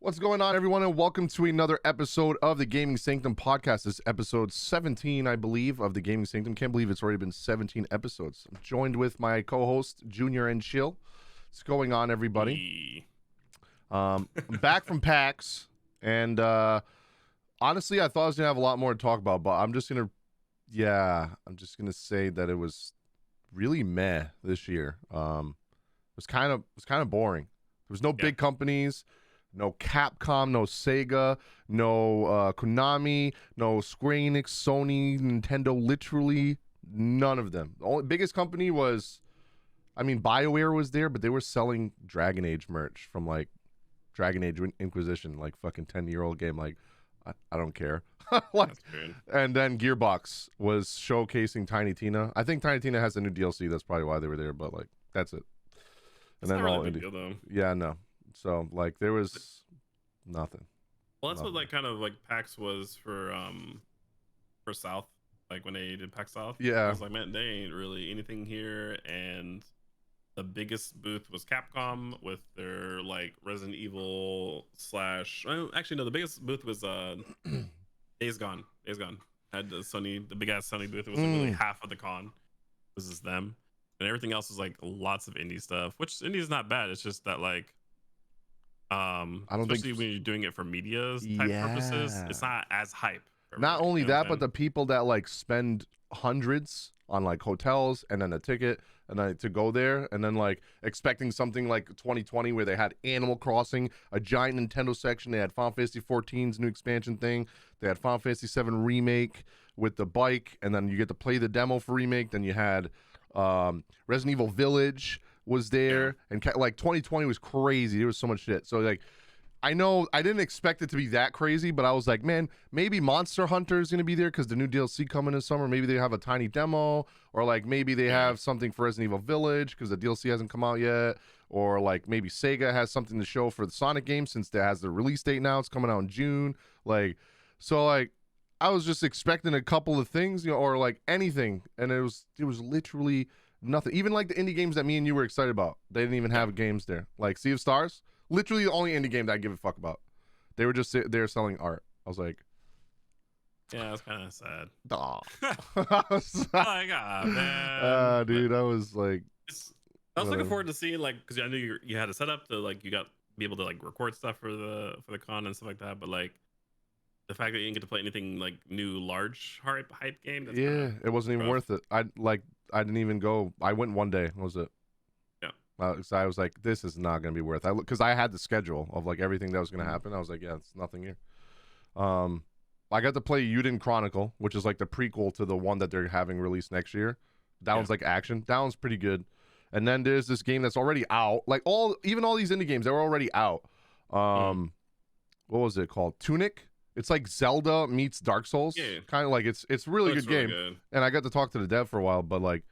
What's going on, everyone, and welcome to another episode of the Gaming Sanctum podcast. This is episode 17, I believe, of the Gaming Sanctum. Can't believe it's already been 17 episodes. I'm joined with my co-host, Junior and Chill. What's going on, everybody? I'm back from PAX, and honestly, I thought I was gonna have a lot more to talk about, but I'm just gonna say that it was really meh this year. It was kind of boring. There was no big companies. No Capcom, no Sega, no Konami, no Square Enix, Sony, Nintendo, literally none of them. The only biggest company was, BioWare was there, but they were selling Dragon Age merch from like Dragon Age Inquisition, like fucking 10-year-old game. Like, I don't care. And then Gearbox was showcasing Tiny Tina. I think Tiny Tina has a new DLC. That's probably why they were there, but like, that's it. And then all indie. Deal, yeah, no. So like there was nothing. Well, that's what like kind of like PAX was for South, like when they did PAX South. Yeah, I was like, man, they ain't really anything here. And the biggest booth was Capcom with their like Resident Evil slash. Actually, no, the biggest booth was Days Gone. Days Gone had the big ass Sony booth. It was like really half of the con. This is them, and everything else was like lots of indie stuff, which indie is not bad. It's just that like. I don't especially think when you're doing it for media type purposes, it's not as hype. Not only that, but the people that like spend hundreds on like hotels and then a ticket and then to go there and then like expecting something like 2020 where they had Animal Crossing, a giant Nintendo section, they had Final Fantasy 14's new expansion thing, they had Final Fantasy 7 remake with the bike, and then you get to play the demo for remake. Then you had Resident Evil Village was there, and like 2020 was crazy. There was so much shit. So like, I know I didn't expect it to be that crazy, but I was like, man, maybe Monster Hunter is gonna be there because the new DLC coming this summer. Maybe they have a tiny demo, or like maybe they have something for Resident Evil Village because the DLC hasn't come out yet, or like maybe Sega has something to show for the Sonic game since it has the release date now. It's coming out in June. Like, so like, I was just expecting a couple of things, or like anything, and it was literally nothing. Even like the indie games that me and you were excited about, they didn't even have games there. Like Sea of Stars, literally the only indie game that I give a fuck about. They were just there selling art. I was like, yeah, it was kind of sad. Aw. Man. Dude, I was like, I was looking forward to seeing like, because I knew you had a setup to like be able to like record stuff for the con and stuff like that, but like the fact that you didn't get to play anything like new large hype game, that's it wasn't even worth it. I didn't even go. I went one day. What was it? Yeah. So I was like, this is not gonna be worth it. Because I had the schedule of like everything that was gonna happen. I was like, yeah, it's nothing here. I got to play Yuden Chronicle, which is like the prequel to the one that they're having released next year. That one's like action. That one's pretty good. And then there's this game that's already out. Like even all these indie games, they were already out. What was it called? Tunic. It's like Zelda meets Dark Souls. Yeah. Kind of like it's really good game. Good. And I got to talk to the dev for a while, but like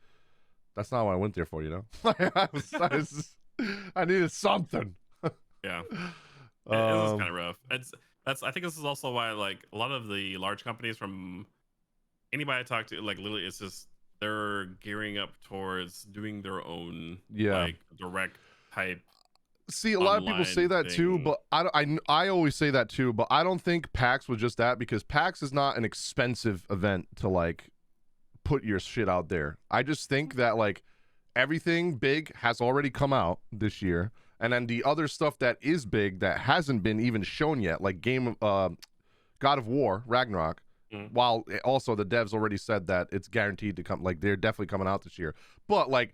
that's not what I went there for, you know? I needed something. Yeah. This is kind of rough. I think this is also why like a lot of the large companies, from anybody I talk to, like literally it's just they're gearing up towards doing their own like direct type. See, a lot of people say that too, but I always say that too, but I don't think PAX was just that, because PAX is not an expensive event to like put your shit out there. I just think that like everything big has already come out this year, and then the other stuff that is big that hasn't been even shown yet, like God of War Ragnarok, while also the devs already said that it's guaranteed to come, like they're definitely coming out this year, but like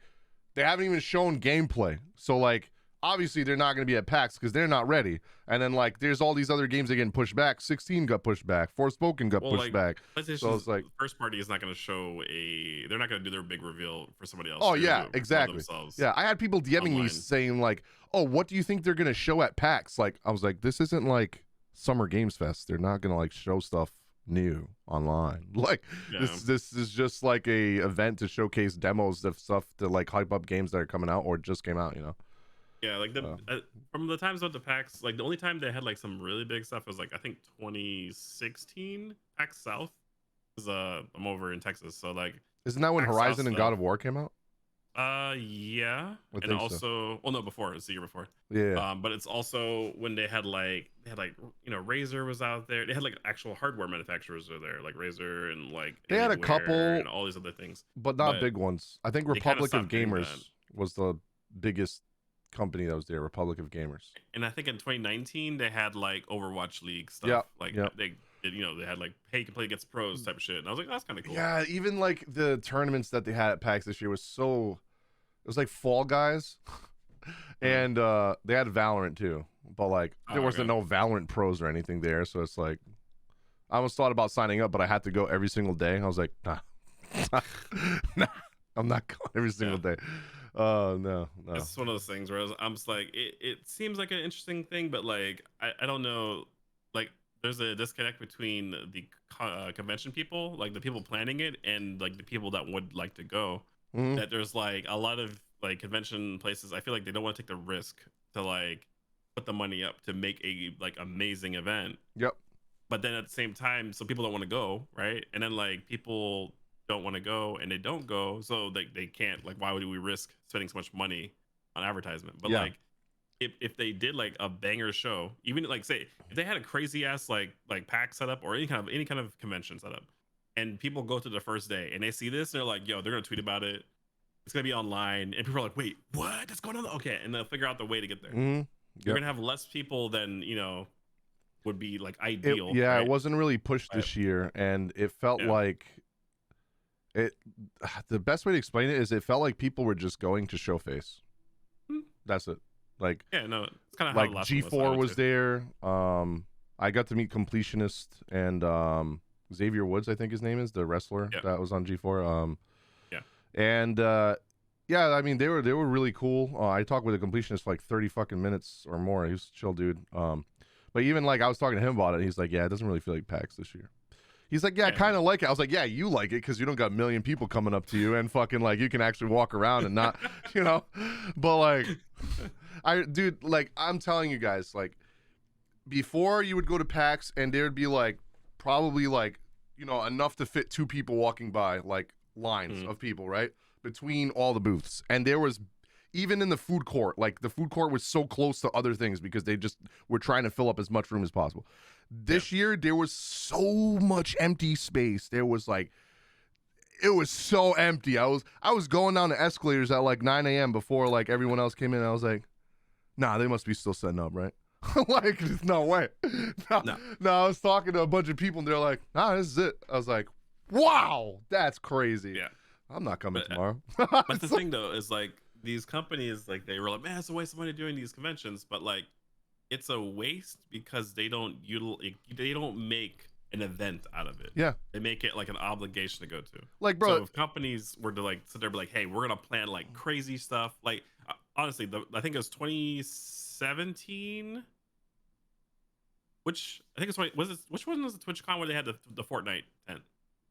they haven't even shown gameplay. So like obviously they're not going to be at PAX because they're not ready. And then like there's all these other games that get pushed back. 16 got pushed back. Forspoken got pushed back. So it's like first party is not going to show they're not going to do their big reveal for somebody else. Oh yeah, exactly. Yeah, I had people DMing me saying like, oh, what do you think they're going to show at PAX? Like I was like, this isn't like Summer Games Fest. They're not going to like show stuff new online. Like this is just like a event to showcase demos of stuff to like hype up games that are coming out or just came out, you know. Yeah, like from the times of the PAX, like the only time they had like some really big stuff was like I think 2016 PAX South. Because I'm over in Texas, so like isn't that when PAX Horizon South and God of War came out? Yeah, I and think so. also, well, no, before, it's the year before. Yeah. But it's also when they had like Razer was out there. They had like actual hardware manufacturers are there, like Razer and like They had a Alienware couple, and all these other things. but not But big ones. I think they kind of Republic of stopped doing that. Gamers was the biggest company that was there. Republic of Gamers. And I think in 2019 they had like Overwatch League stuff. Yep. Like Yep. they had like, hey, you can play against pros type of shit. And I was like, that's kind of cool. Yeah, even like the tournaments that they had at PAX this year was so. It was like Fall Guys, and they had Valorant too. But like there wasn't no Valorant pros or anything there, so it's like I almost thought about signing up, but I had to go every single day. I was like, nah, nah, I'm not going every single day. No. It's one of those things where I'm just like, it seems like an interesting thing, but like, I don't know. Like, there's a disconnect between the convention people, like the people planning it, and like the people that would like to go. Mm-hmm. That there's like a lot of like convention places, I feel like they don't want to take the risk to like put the money up to make a like amazing event. Yep. But then at the same time, some people don't want to go, right? And then like people don't want to go and they don't go, so they can't, like, why would we risk spending so much money on advertisement? But like if they did like a banger show, even like say if they had a crazy ass like pack setup or any kind of convention setup, and people go to the first day and they see this, they're like, yo, they're gonna tweet about it. It's gonna be online, and people are like, wait, what? What's going on? Okay, and they'll figure out the way to get there. Mm-hmm. You're gonna have less people than would be like ideal. Right? It wasn't really pushed this year, and it felt like it. The best way to explain it is it felt like people were just going to show face. That's it. Like no, it's kind of like how the last G4 was there. I got to meet Completionist and Xavier Woods, I think his name is, the wrestler that was on G4. And yeah, I mean they were really cool. I talked with a Completionist for like 30 fucking minutes or more. He was a chill dude. But even like I was talking to him about it, he's like, yeah, it doesn't really feel like PAX this year. He's like, yeah, I kind of like it. I was like, yeah, you like it because you don't got a million people coming up to you and fucking like you can actually walk around and not, But like, dude, like I'm telling you guys, like before you would go to PAX and there'd be like probably like enough to fit two people walking by, like lines of people right between all the booths, and there was. Even in the food court, like the food court was so close to other things because they just were trying to fill up as much room as possible. This year, there was so much empty space. There was like, it was so empty. I was going down the escalators at like 9 a.m. before like everyone else came in. I was like, nah, they must be still setting up, right? Like, there's no way. No, I was talking to a bunch of people and they're like, nah, this is it. I was like, wow, that's crazy. Yeah. I'm not coming tomorrow. But the thing though is like, these companies, like they were like, man, it's a waste of money doing these conventions, but like it's a waste because they don't make an event out of it. Yeah, they make it like an obligation to go to. Like, bro, so if companies were to like sit there and be like, hey, we're gonna plan like crazy stuff, like honestly, I think it was 2017, which I think it's which one was the TwitchCon where they had the Fortnite tent?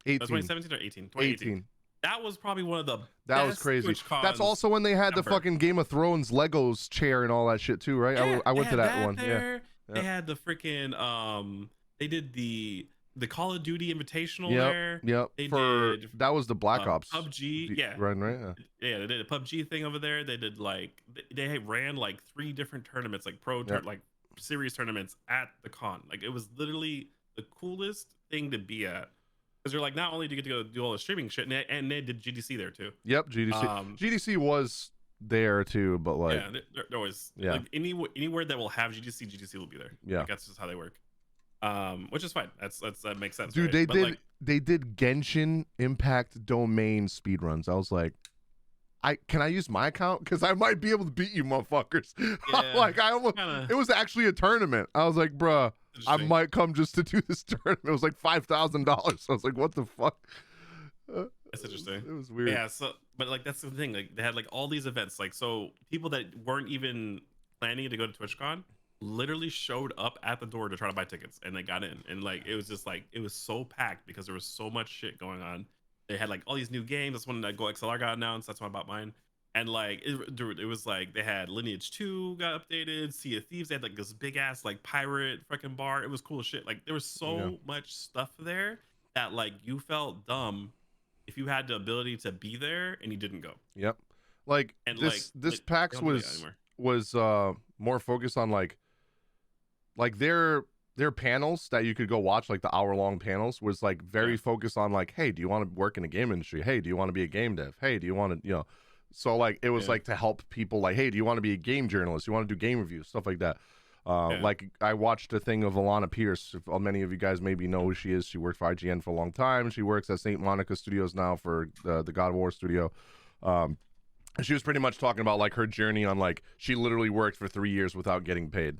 18. 2017 or 18? 2018. That was probably one of the that was crazy. That's also when they had the fucking Game of Thrones Legos chair and all that shit too, right? Yeah, I went to that one. There. Yeah, they had the freaking they did the Call of Duty Invitational there. Yep. That was the Black Ops. PUBG. Yeah. Right. Yeah, they did a PUBG thing over there. They did like they ran like 3 different tournaments, like like series tournaments at the con. Like it was literally the coolest thing to be at. Because you're like, not only do you get to go do all the streaming shit, and they did GDC there too. Yep, GDC. GDC was there too, but like, yeah, they're always like anywhere that will have GDC will be there. Yeah, like, that's just how they work. Which is fine. That makes sense. Dude, right? they did Genshin Impact domain speedruns. I was like, can I use my account? Because I might be able to beat you, motherfuckers. Yeah, like it was actually a tournament. I was like, bruh, I might come just to do this tournament. It was like $5,000. I was like, what the fuck? That's interesting. It was weird. Yeah. So, but like that's the thing. Like they had like all these events. Like so, people that weren't even planning to go to TwitchCon literally showed up at the door to try to buy tickets, and they got in. And like it was just like it was so packed because there was so much shit going on. They had like all these new games. That's when Go XLR got announced. That's when I bought mine. And like it was like they had Lineage 2 got updated, Sea of Thieves. They had like this big ass like pirate freaking bar. It was cool as shit. Like there was so much stuff there that like you felt dumb if you had the ability to be there and you didn't go. Yep. Like And this they PAX don't do that anymore. was more focused on like their panels that you could go watch, like the hour-long panels, was like very focused on like, hey, do you want to work in the game industry? Hey, do you want to be a game dev? Hey, do you want to, so like it was like to help people, like, hey, do you want to be a game journalist? You want to do game reviews, stuff like that. Like I watched a thing of Alana Pierce. If many of you guys maybe know who she is, she worked for IGN for a long time. She works at St. Monica Studios now for the God of War studio. And she was pretty much talking about like her journey on like she literally worked for 3 years without getting paid.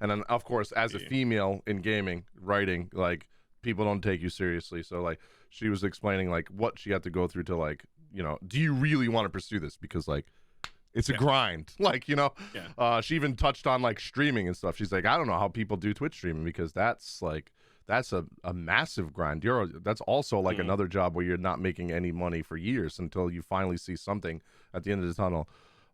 And then of course, as a female in gaming, writing, like people don't take you seriously. So like she was explaining like what she had to go through to like, do you really want to pursue this? Because like it's a grind. Like, she even touched on like streaming and stuff. She's like, I don't know how people do Twitch streaming because that's a massive grind. That's also like another job where you're not making any money for years until you finally see something at the end of the tunnel.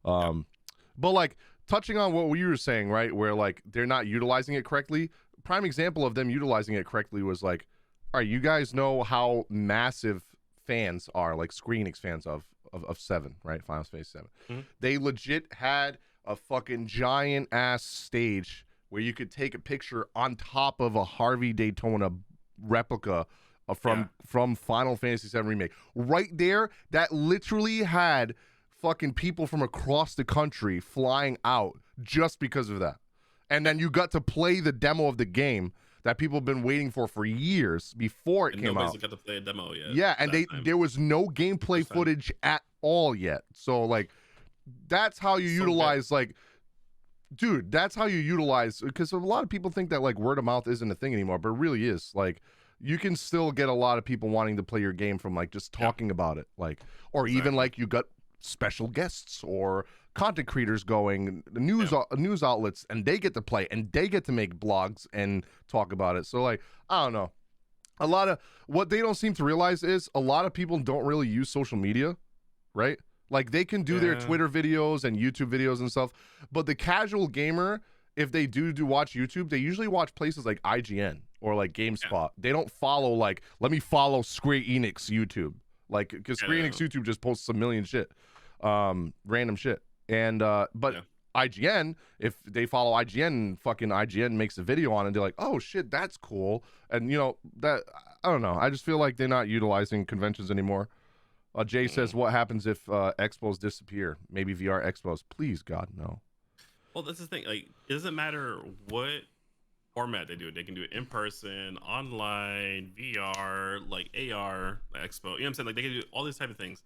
But like touching on what we were saying, right, where like they're not utilizing it correctly. Prime example of them utilizing it correctly was like, all right, you guys know how massive fans are, like Square Enix fans of 7, right? Final Fantasy 7. Mm-hmm. They legit had a fucking giant ass stage where you could take a picture on top of a Harvey Daytona replica from Final Fantasy 7 Remake. Right there, that literally had fucking people from across the country flying out just because of that. And then you got to play the demo of the game that people have been waiting for years before it came out. Nobody's got to play a demo yet. Yeah, and there was no gameplay footage at all yet. So like that's how you utilize like, dude, that's how you utilize, because a lot of people think that like word of mouth isn't a thing anymore, but it really is. Like you can still get a lot of people wanting to play your game from like just talking about it, like, or even like you got special guests or content creators going, the news outlets, and they get to play and they get to make blogs and talk about it. So like, I don't know. A lot of what they don't seem to realize is a lot of people don't really use social media, right? Like they can do their Twitter videos and YouTube videos and stuff, but the casual gamer, if they do watch YouTube, they usually watch places like IGN or like GameSpot. They don't follow like, let me follow Square Enix YouTube, like, because Square Enix YouTube just posts a million shit, random shit. And but IGN, if they follow IGN, fucking IGN makes a video on it, they're like, oh shit, that's cool. And that, I don't know, I just feel like they're not utilizing conventions anymore. Jay says, what happens if expos disappear? Maybe VR expos. Please, God, no. Well, that's the thing. Like, it doesn't matter what format they do it. They can do it in person, online, VR, like AR, expo. You know what I'm saying? Like, they can do all these type of things.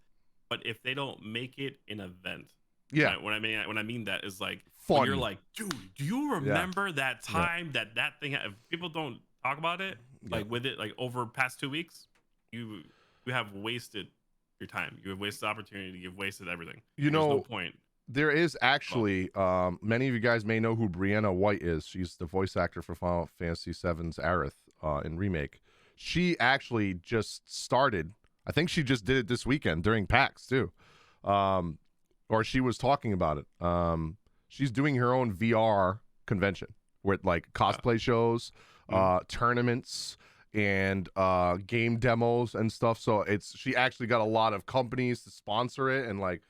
But if they don't make it an event, when I mean that is like, when you're like, dude, do you remember that time that thing? If people don't talk about it, like with it, like over past 2 weeks, you have wasted your time. You have wasted opportunity. You've wasted everything. There's no point. There is actually, many of you guys may know who Brianna White is. She's the voice actor for Final Fantasy VII's Aerith in Remake. She actually just started. I think she just did it this weekend during PAX too. Or she was talking about it. She's doing her own VR convention with like cosplay shows, tournaments, and game demos and stuff. So she actually got a lot of companies to sponsor it, and like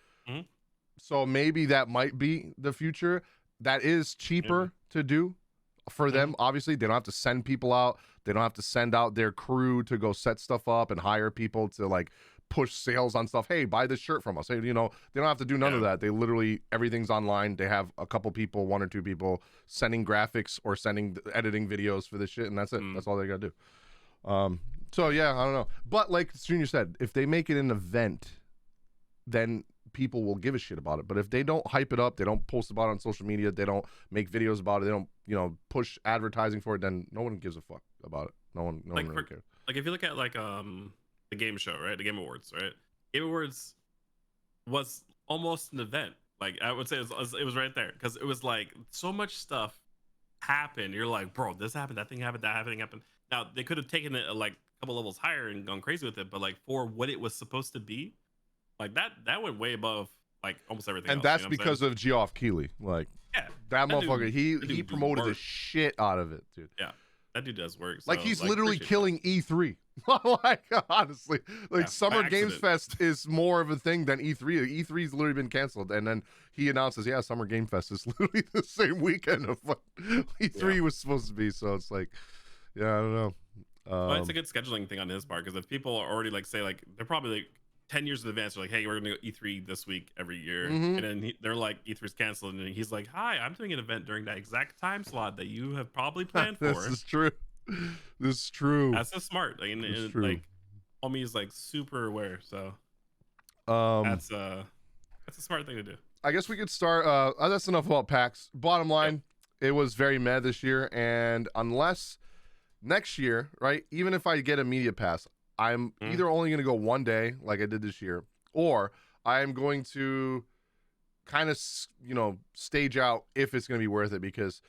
so maybe that might be the future. That is cheaper to do for them. Obviously, they don't have to send people out. They don't have to send out their crew to go set stuff up and hire people to like push sales on stuff. Hey, buy this shirt from us. Hey, they don't have to do none of that. They literally, everything's online. They have a couple people, 1 or 2 people sending graphics or editing videos for this shit, and that's it. That's all they gotta do. So yeah, I don't know. But like Junior said, if they make it an event, then people will give a shit about it. But if they don't hype it up, they don't post about it on social media, they don't make videos about it, they don't push advertising for it, then no one gives a fuck about it. No one really cares. Like if you look at like the game show, right? The Game Awards, right? Game Awards was almost an event. Like I would say it was right there, because it was like so much stuff happened. You're like, bro, this happened, that thing happened, that thing happened. Now they could have taken it like a couple levels higher and gone crazy with it, but like for what it was supposed to be, like that went way above like almost everything. And that's because of Geoff Keighley. Like that motherfucker, he promoted the shit out of it, dude. Yeah. that dude does work. Like So he's like literally appreciate killing E3. Like honestly, like Yeah, by Summer Games accident. Fest is more of a thing than E3. E3's literally been canceled, and then he announces, "Yeah, Summer Game Fest is literally the same weekend of what E3 Yeah. was supposed to be." So it's like, yeah, I don't know. Well, it's a good scheduling thing on his part because if people are already like say like they're probably like 10 years in advance, they're like, hey, we're gonna go E3 this week every year, Mhm. and then they're like E3's canceled, and he's like, hi, I'm doing an event during that exact time slot that you have probably planned This for. is true. This is true. That's so smart. Like, It's and true. like homie is like super aware, so Um, that's a smart thing to do. I guess we could start. That's enough about PAX. Bottom Yep. line, it was very meh this year, and unless next year, right? Even if I get a media pass, I'm either only going to go one day, like I did this year, or I am going to kind of, stage out if it's going to be worth it. Because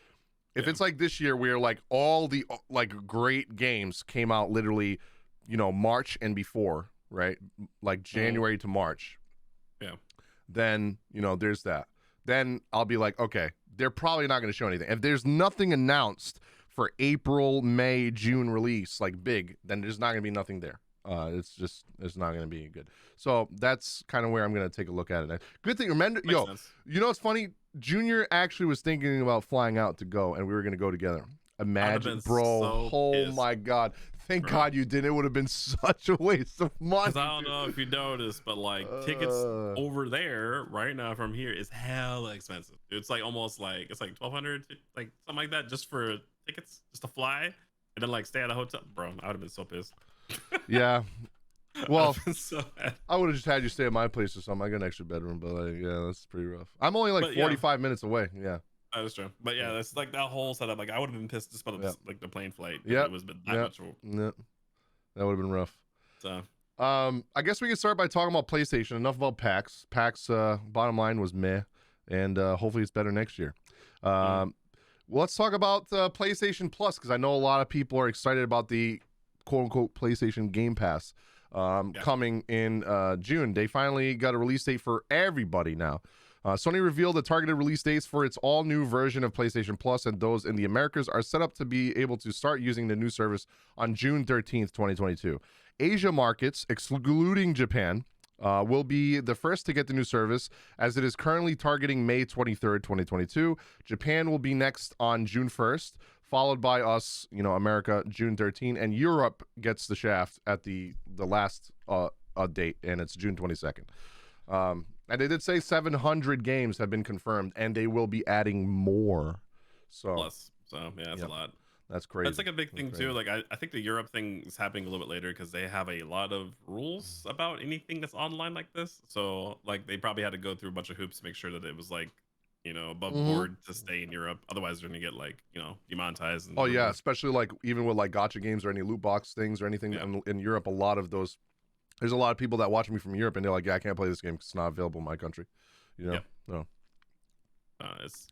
if Yeah. it's like this year, where like all the like great games came out literally, March and before, right? Like January to March. Yeah. Then there's that. Then I'll be like, okay, they're probably not going to show anything. If there's nothing announced for April, May, June release, like big, then there's not going to be nothing there. It's not going to be good. So that's kind of where I'm going to take a look at it. Good thing, remember, Makes sense. what's funny? Junior actually was thinking about flying out to go, and we were going to go together. Imagine, been bro. so Oh pissed, my God. Thank bro. God you did. It would have been such a waste of money. Because I don't know if you noticed, but like tickets over there right now from here is hella expensive. It's like almost like it's like 1,200, like something like that, just for tickets, just to fly, and then like stay at a hotel. Bro, I would have been so pissed. Yeah. Well, so bad. I would have just had you stay at my place or something. I got an extra bedroom, but like, yeah, that's pretty rough. I'm only like But, 45 minutes away. Yeah. That was true. But yeah, that's like that whole setup. Like I would have been pissed just about like the plane flight. Yeah. It was been that much. Yeah. That would have been rough. So I guess we can start by talking about PlayStation. Enough about PAX. PAX bottom line was meh, and hopefully it's better next year. Let's talk about PlayStation Plus, because I know a lot of people are excited about the quote-unquote PlayStation Game Pass coming in June. They finally got a release date for everybody now. Sony revealed the targeted release dates for its all-new version of PlayStation Plus, and those in the Americas are set up to be able to start using the new service on June 13th, 2022. Asia markets, excluding Japan, will be the first to get the new service, as it is currently targeting May 23rd, 2022. Japan will be next on June 1st, followed by us, America, June 13th, and Europe gets the shaft at the last date, and it's June 22nd. And they did say 700 games have been confirmed, and they will be adding more. So plus, so yeah, that's a lot. That's crazy. That's like a big thing too. Like I think the Europe thing is happening a little bit later because they have a lot of rules about anything that's online like this. So like they probably had to go through a bunch of hoops to make sure that it was like, above board to stay in Europe. Otherwise they're gonna get like, demonetized. And yeah, especially like even with like gacha games or any loot box things or anything in Europe, a lot of those. There's a lot of people that watch me from Europe, and they're like, "Yeah, I can't play this game because it's not available in my country." No. It's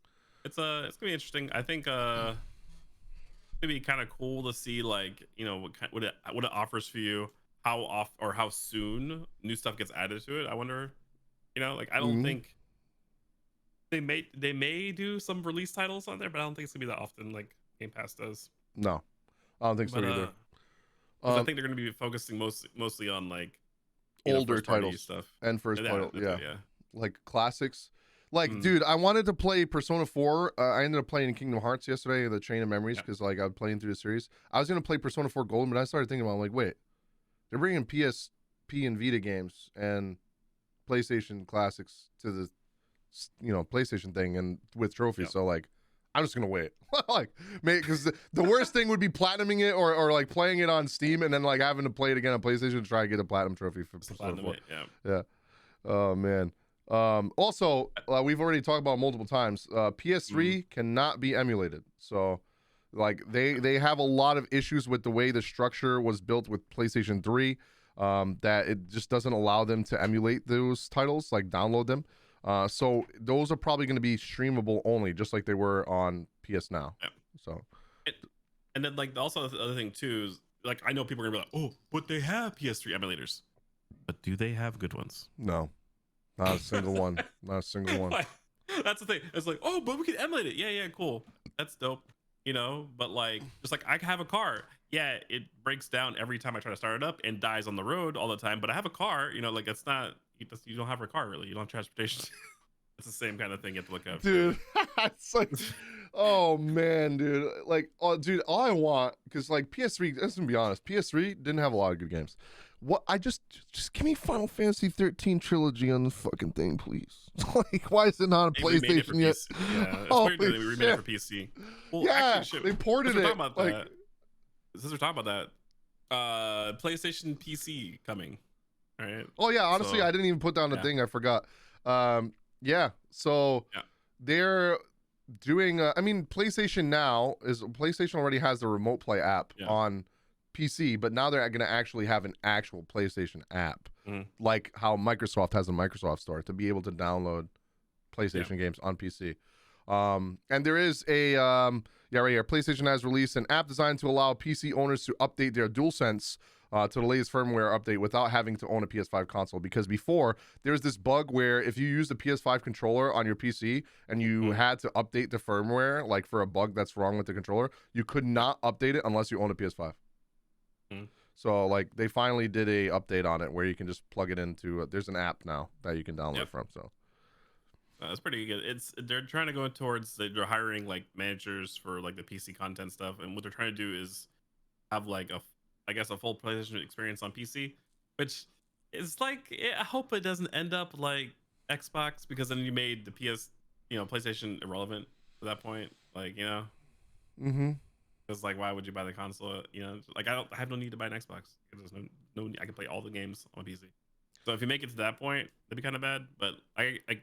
gonna be interesting. I think it'd be kind of cool to see like what it offers for you, how off or how soon new stuff gets added to it. I wonder, like I don't think they may do some release titles on there, but I don't think it's gonna be that often like Game Pass does. No, I don't think so either. I think they're going to be focusing mostly on like older titles stuff and first title, yeah, like classics. Like, dude, I wanted to play Persona 4. I ended up playing Kingdom Hearts yesterday, the Chain of Memories, because like I'm playing through the series. I was gonna play Persona 4 Golden, but I started thinking about, I'm like, wait, they're bringing PSP and Vita games and PlayStation classics to the PlayStation thing and with trophies. So like, I'm just gonna wait. Like, because the worst thing would be platinuming it or like playing it on Steam and then like having to play it again on PlayStation to try to get a platinum trophy for Persona 4. Yeah. Oh man. Also, we've already talked about multiple times. PS3 cannot be emulated. So, like they have a lot of issues with the way the structure was built with PlayStation 3. That it just doesn't allow them to emulate those titles, like download them. So those are probably going to be streamable only, just like they were on PS Now. Yeah. So, and then like also the other thing too is like I know people are gonna be like, oh, but they have PS3 emulators, but do they have good ones? No, not a single one. Not a single one. That's the thing. It's like, oh, but we can emulate it. Yeah, cool. That's dope. you know, but like just like I have a car. Yeah, it breaks down every time I try to start it up and dies on the road all the time. But I have a car, you know, like it's not you don't have a car really. You don't have transportation. It's the same kind of thing you have to look after. Dude. It's like, oh man, dude. Like, oh, dude, all I want, because like PS3, let's be honest, PS3 didn't have a lot of good games. What I just give me Final Fantasy 13 trilogy on the fucking thing, please. Like, why is it not a PlayStation yet? Yeah, it's Oh, weird that they remade it for PC. Well, yeah, actually, they ported it. Like, since we're talking about that, PlayStation PC coming. All right. oh yeah, honestly, So, I didn't even put down the thing. I forgot. Yeah, so they're doing. I mean, PlayStation already has the Remote Play app on PC, but now they're going to actually have an actual PlayStation app, like how Microsoft has a Microsoft Store to be able to download PlayStation games on PC. And there is a right here. PlayStation has released an app designed to allow PC owners to update their DualSense to the latest firmware update without having to own a PS5 console. Because before, there's this bug where if you use the PS5 controller on your PC and you had to update the firmware, like for a bug that's wrong with the controller, you could not update it unless you own a PS5. So like they finally did a update on it where you can just plug it into. There's an app now that you can download from. So that's pretty good. They're trying to go towards they're hiring like managers for like the PC content stuff, and what they're trying to do is have like a full PlayStation experience on PC, which is like I hope it doesn't end up like Xbox, because then you made the PlayStation irrelevant at that point. Like, you know. Because like, why would you buy the console? You know, like I have no need to buy an Xbox. There's no I can play all the games on PC. So if you make it to that point, that'd be kind of bad. But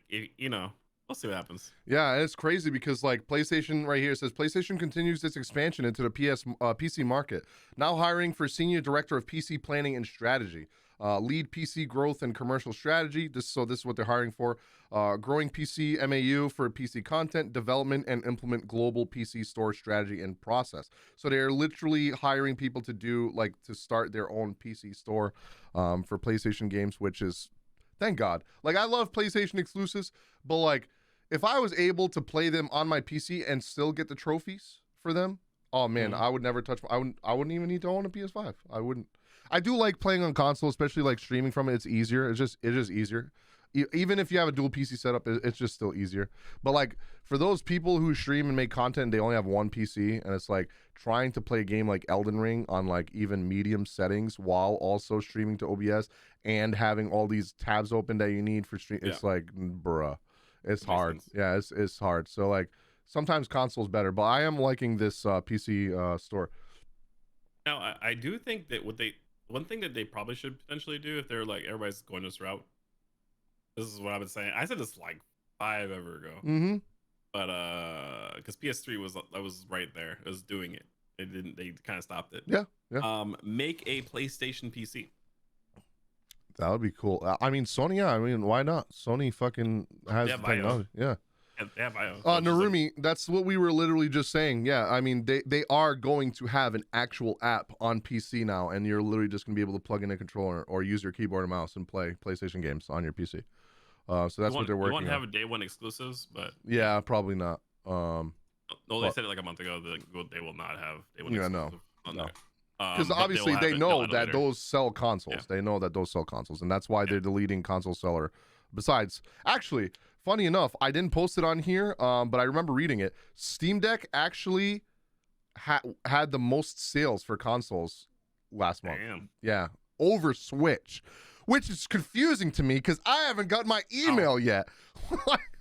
you know, we'll see what happens. Yeah, it's crazy because like PlayStation right here says PlayStation continues its expansion into the PC market, now hiring for senior director of PC planning and strategy. Lead PC growth and commercial strategy. This is what they're hiring for. Growing PC MAU for PC content development and implement global PC store strategy and process. So they're literally hiring people to do to start their own PC store for PlayStation games, which is, thank God. Like, I love PlayStation exclusives, but like if I was able to play them on my PC and still get the trophies for them, oh man, I would never touch. I wouldn't even need to own a PS5. I wouldn't. I do like playing on console, especially like streaming from it. It's easier. It's just easier. Even if you have a dual PC setup, it's just still easier. But like for those people who stream and make content, they only have one PC, and it's like trying to play a game like Elden Ring on like even medium settings while also streaming to OBS and having all these tabs open that you need for stream. It's like, bruh, it's hard. Yeah, it's hard. So like sometimes console's better, but I am liking this PC store. Now I do think that one thing that they probably should potentially do, if they're like everybody's going this route, this is what I've been saying. I said this like 5 ever ago. But because PS3 was right there, it was doing it. It didn't. They kind of stopped it. Yeah. Make a PlayStation PC. That would be cool. I mean, Sony. Yeah. I mean, why not? Sony fucking has technology. Yeah. Yeah, bio. Narumi, that's what we were literally just saying. Yeah, I mean, they are going to have an actual app on PC now, and you're literally just going to be able to plug in a controller or use your keyboard and mouse and play PlayStation games on your PC. So that's what they're working on. You want to have day one exclusives, but yeah, probably not. No, they said it like a month ago that they will not have day one exclusive on there. Because obviously they know that those sell consoles. Yeah. They know that those sell consoles, and that's why they're the leading console seller. Besides, actually, funny enough, I didn't post it on here, but I remember reading it. Steam Deck actually had the most sales for consoles last month. Damn. Yeah, over Switch, which is confusing to me because I haven't got my email yet.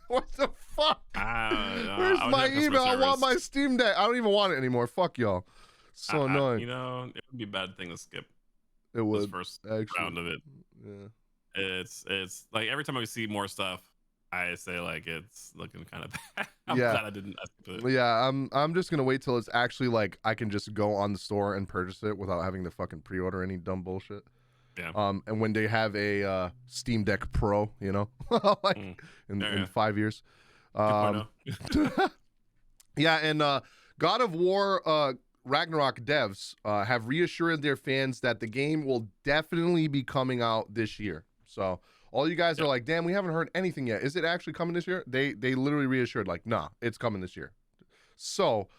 What the fuck? Where's my email? I want my Steam Deck. I don't even want it anymore. Fuck y'all. So annoying. You know, it would be a bad thing to skip. It would. This first round of it. Yeah. It's like every time I see more stuff, I say like it's looking kind of bad. I'm glad I didn't. Yeah, I'm just gonna wait till it's actually like I can just go on the store and purchase it without having to fucking pre-order any dumb bullshit. Yeah. And when they have a Steam Deck Pro, you know, like in 5 years. Yeah, and God of War Ragnarok devs have reassured their fans that the game will definitely be coming out this year. So all you guys are like, damn, we haven't heard anything yet. Is it actually coming this year? They literally reassured, like, nah, it's coming this year. So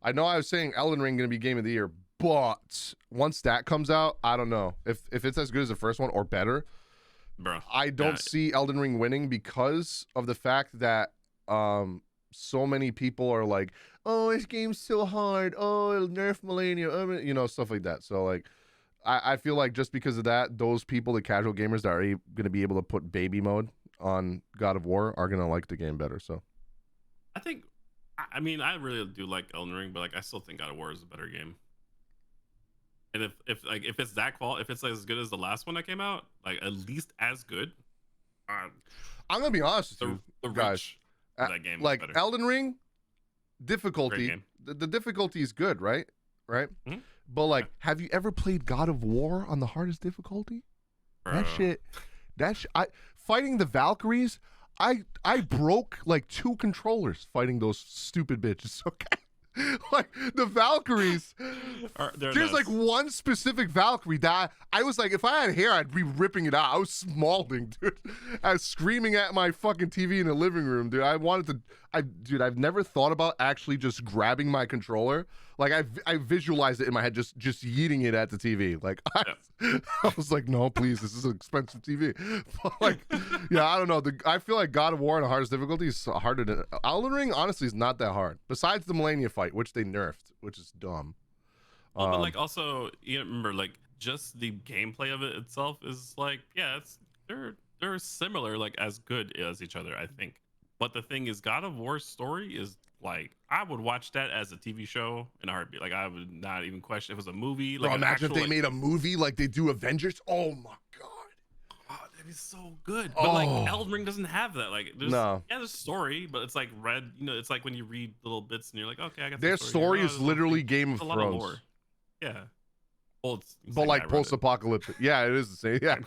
I know I was saying Elden Ring going to be game of the year, but once that comes out, I don't know if it's as good as the first one or better. Bro, I don't see Elden Ring winning because of the fact that so many people are like, oh, this game's so hard, oh, it'll nerf Millennia, you know, stuff like that. So like I feel like just because of that, those people, the casual gamers that are going to be able to put baby mode on God of War, are going to like the game better. So I think, I mean, I really do like Elden Ring, but like I still think God of War is a better game. And if it's that if it's as good as the last one that came out, like at least as good. I'm gonna be honest with you, guys. That game like Elden Ring, difficulty. The difficulty is good, right? Right. Mm-hmm. But like, have you ever played God of War on the hardest difficulty? That shit. Fighting the Valkyries. I broke like 2 controllers fighting those stupid bitches. Okay. Like the Valkyries, there's like one specific Valkyrie that I was like, if I had hair, I'd be ripping it out. I was smoldering, dude. I was screaming at my fucking TV in the living room, dude. Dude, I've never thought about actually just grabbing my controller. Like I visualized it in my head, just yeeting it at the TV. Like I was like, no, please, this is an expensive TV. But like, yeah, I don't know. I feel like God of War on the hardest difficulty is harder than Elden Ring. Honestly, is not that hard. Besides the Millennia fight, which they nerfed, which is dumb. Well, but like also, you remember, like just the gameplay of it itself is like, yeah, they're similar, like as good as each other, I think. But the thing is, God of War's story is like, I would watch that as a TV show in a heartbeat. Like I would not even question if it was a movie. Like, bro, imagine if they made a movie like they do Avengers. Oh my god, oh, that'd be so good. But like Elden Ring doesn't have that. Like there's there's a story, but it's like read. You know, it's like when you read little bits and you're like, okay, I got their story is literally Game of Thrones. Yeah. Well, but like post-apocalyptic. Yeah, it is the same. Yeah.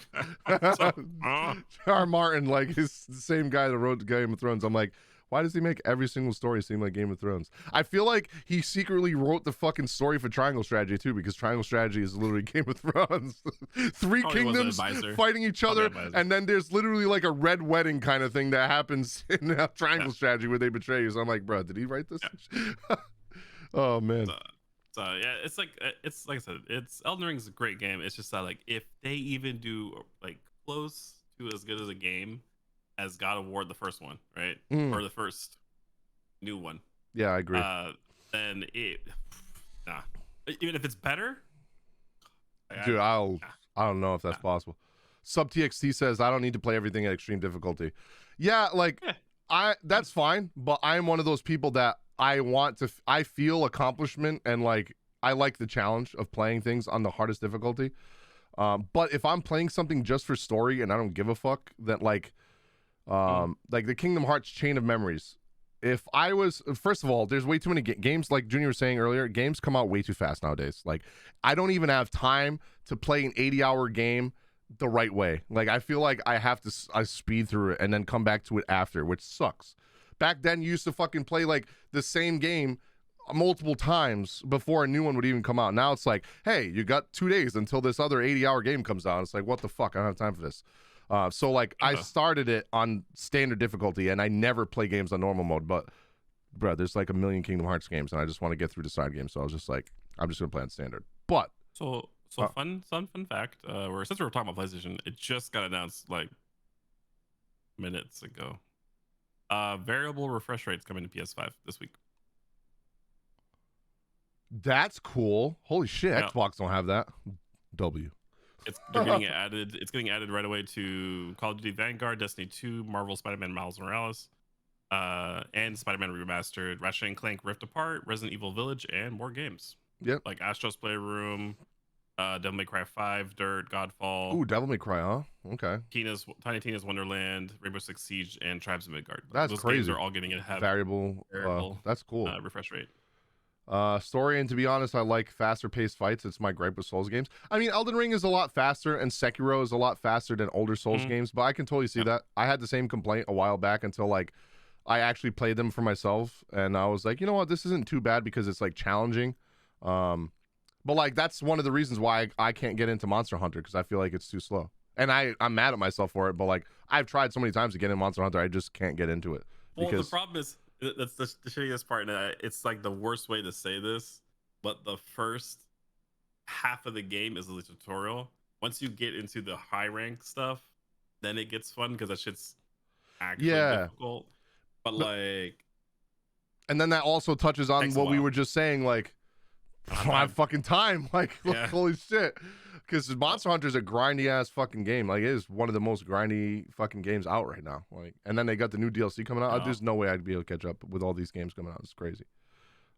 J.R. Martin, like, is the same guy that wrote Game of Thrones. I'm like, why does he make every single story seem like Game of Thrones? I feel like he secretly wrote the fucking story for Triangle Strategy too, because Triangle Strategy is literally Game of Thrones. 3 kingdoms fighting each other, and then there's literally like a red wedding kind of thing that happens in Triangle Strategy where they betray you. So I'm like, bro, did he write this? Yeah. Oh man. So yeah, it's like I said, it's Elden Ring's a great game. It's just that like if they even do like close to as good as a game as God of War, the first one, right, or the first new one, yeah, I agree. Then even if it's better, dude, I don't know if that's possible. SubTXT says I don't need to play everything at extreme difficulty. Yeah, like that's fine, but I'm one of those people that I feel accomplishment and like I like the challenge of playing things on the hardest difficulty. But if I'm playing something just for story and I don't give a fuck, that like the Kingdom Hearts Chain of Memories. If I was, first of all, there's way too many games, like Junior was saying earlier, games come out way too fast nowadays. Like I don't even have time to play an 80-hour game the right way. Like I feel like I have to speed through it and then come back to it after, which sucks. Back then, you used to fucking play like the same game multiple times before a new one would even come out. Now it's like, hey, you got 2 days until this other 80-hour game comes out. It's like, what the fuck? I don't have time for this. So like, I started it on standard difficulty, and I never play games on normal mode. But, bro, there's like a million Kingdom Hearts games, and I just want to get through the side games. So I was just like, I'm just gonna play on standard. But fun fact. Since we were talking about PlayStation, it just got announced like minutes ago. Variable refresh rates coming to PS5 this week. That's cool. Holy shit, yeah. Xbox don't have that. They're getting it added. It's getting added right away to Call of Duty Vanguard, Destiny 2, Marvel Spider-Man Miles Morales, and Spider-Man Remastered, Ratchet & Clank Rift Apart, Resident Evil Village, and more games. Yep. Like Astro's Playroom, Devil May Cry 5, Dirt, Godfall. Ooh, Devil May Cry, huh? Okay. Tiny Tina's Wonderland, Rainbow Six Siege, and Tribes of Midgard. That's those crazy. Games are all getting a variable. That's cool. Refresh rate. Story, and to be honest, I like faster paced fights. It's my gripe with Souls games. I mean, Elden Ring is a lot faster, and Sekiro is a lot faster than older Souls games, but I can totally see that. I had the same complaint a while back until like I actually played them for myself, and I was like, you know what, this isn't too bad because it's like challenging. But like that's one of the reasons why I can't get into Monster Hunter, because I feel like it's too slow. And I'm mad at myself for it, but like I've tried so many times to get in Monster Hunter, I just can't get into it. Well, the problem is That's the shittiest part. And it's like the worst way to say this, but the first half of the game is the tutorial. Once you get into the high rank stuff, then it gets fun because that shit's actually Yeah, difficult. But but like, and then that also touches on takes a what we while. were just saying, like I don't I have don't have time. fucking time. Like Yeah. holy shit. Because Yep. Monster Hunter is a grindy ass fucking game. Like it is one of the most grindy fucking games out right now. Like, and then they got the new DLC coming out. No, There's no way I'd be able to catch up with all these games coming out. It's crazy.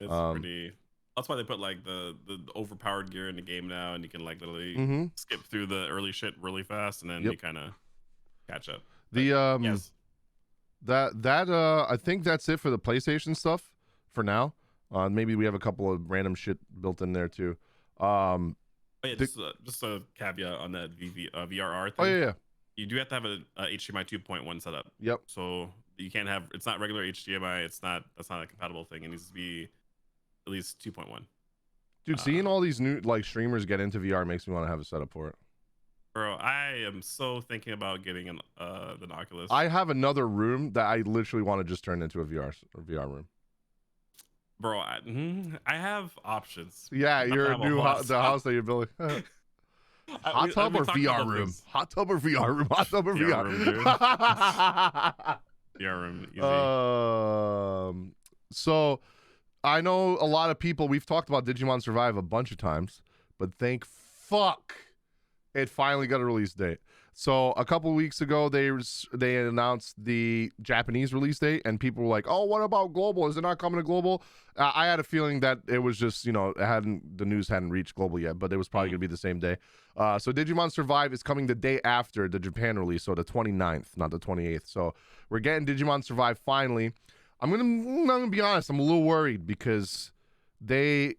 it's Um, pretty. That's why they put like the overpowered gear in the game now, and you can like literally mm-hmm. skip through the early shit really fast, and then Yep. you kind of catch up. But The yes, that I think that's it for the PlayStation stuff for now. Maybe we have a couple of random shit built in there too. oh, yeah, the, just a caveat on that VRR oh thing. yeah. You do have to have a HDMI 2.1 setup. Yep. So you can't have, it's not regular HDMI. That's not a compatible thing. It needs to be at least 2.1. Dude, seeing all these new like streamers get into VR makes me want to have a setup for it. Bro, I am so thinking about getting the Oculus. I have another room that I literally want to just turn into a VR room. Bro, I have options. Yeah, your new the house that you're building. Hot tub or VR room? Hot tub or VR room? Hot tub or VR? VR room, easy. So I know a lot of people. We've talked about Digimon Survive a bunch of times, but thank fuck it finally got a release date. So a couple weeks ago, they announced the Japanese release date, and people were like, "Oh, what about global? Is it not coming to global?" I had a feeling that it was just, the news hadn't reached global yet, but it was probably gonna be the same day. So Digimon Survive is coming the day after the Japan release, so the 29th, not the 28th. So we're getting Digimon Survive finally. I'm gonna be honest, I'm a little worried because the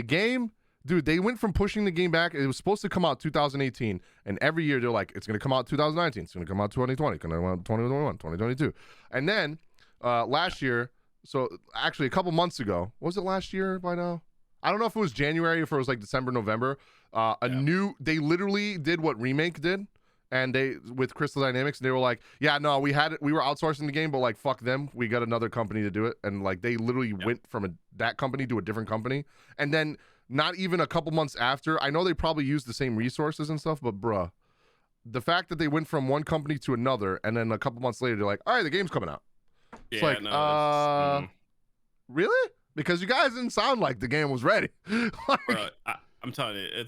game. Dude, they went from pushing the game back. It was supposed to come out 2018, and every year they're like, it's going to come out 2019, it's going to come out 2020, it's going to come out 2021, 2022. And then last year, so actually a couple months ago, was it last year by now? I don't know if it was January or if it was like December, November. They literally did what Remake did, and they with Crystal Dynamics, and they were like, yeah, no, we were outsourcing the game, but like fuck them, we got another company to do it, and like they literally went from that company to a different company, and then not even a couple months after, I know they probably used the same resources and stuff, but bruh, the fact that they went from one company to another, and then a couple months later they're like, all right, the game's coming out. It's like, really? Because you guys didn't sound like the game was ready. Bro, I'm telling you,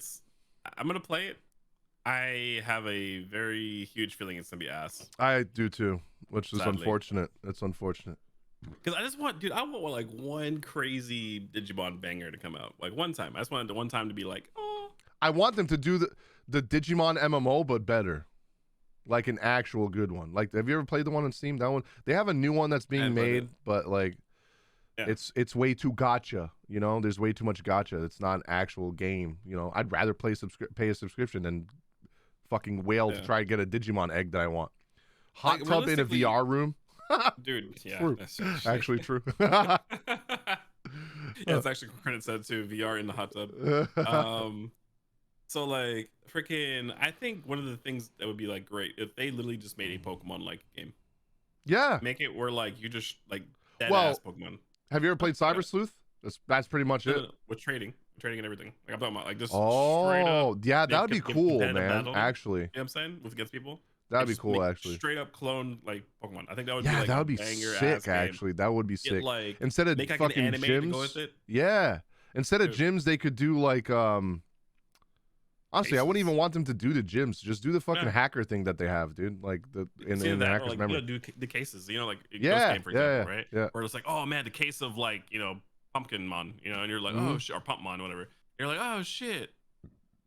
I'm gonna play it. I have a very huge feeling it's gonna be ass. I do too, which is Sadly. unfortunate. It's unfortunate. Because I want like one crazy Digimon banger to come out, like one time. I just wanted one time to be like, oh. I want them to do the Digimon MMO, but better, like an actual good one. Like, have you ever played the one on Steam? That one, they have a new one that's being made, but like, it's way too gacha. There's way too much gacha. It's not an actual game. I'd rather pay a subscription than fucking wail to try to get a Digimon egg that I want. Hot tub in a VR room. Dude, yeah, true. That's actually true. Yeah, it's actually credit said to VR in the hot tub. So like freaking, I think one of the things that would be like great if they literally just made a Pokemon like game. Yeah, make it where like you just like dead ass Pokemon. Have you ever played Cyber Sleuth? That's pretty much it. With trading and everything. Like I'm talking about like just straight up. Yeah, that would be cool, man. Battle, actually, you know what I'm saying, against people. That'd be cool, actually. Straight up clone like Pokemon. I think that would be that would be sick. Actually, that would be sick. Like instead of make like fucking an anime gyms, to go with it. Yeah. Instead of gyms, they could do like honestly, cases. I wouldn't even want them to do the gyms. Just do the fucking hacker thing that they have, dude. Like in the hacker's like, memory. Do the cases. Like Ghost Game, for example, right? Yeah. Where it's like, oh man, the case of like Pumpkinmon, and you're like, oh shit, or Pumpmon, whatever. You're like, oh shit.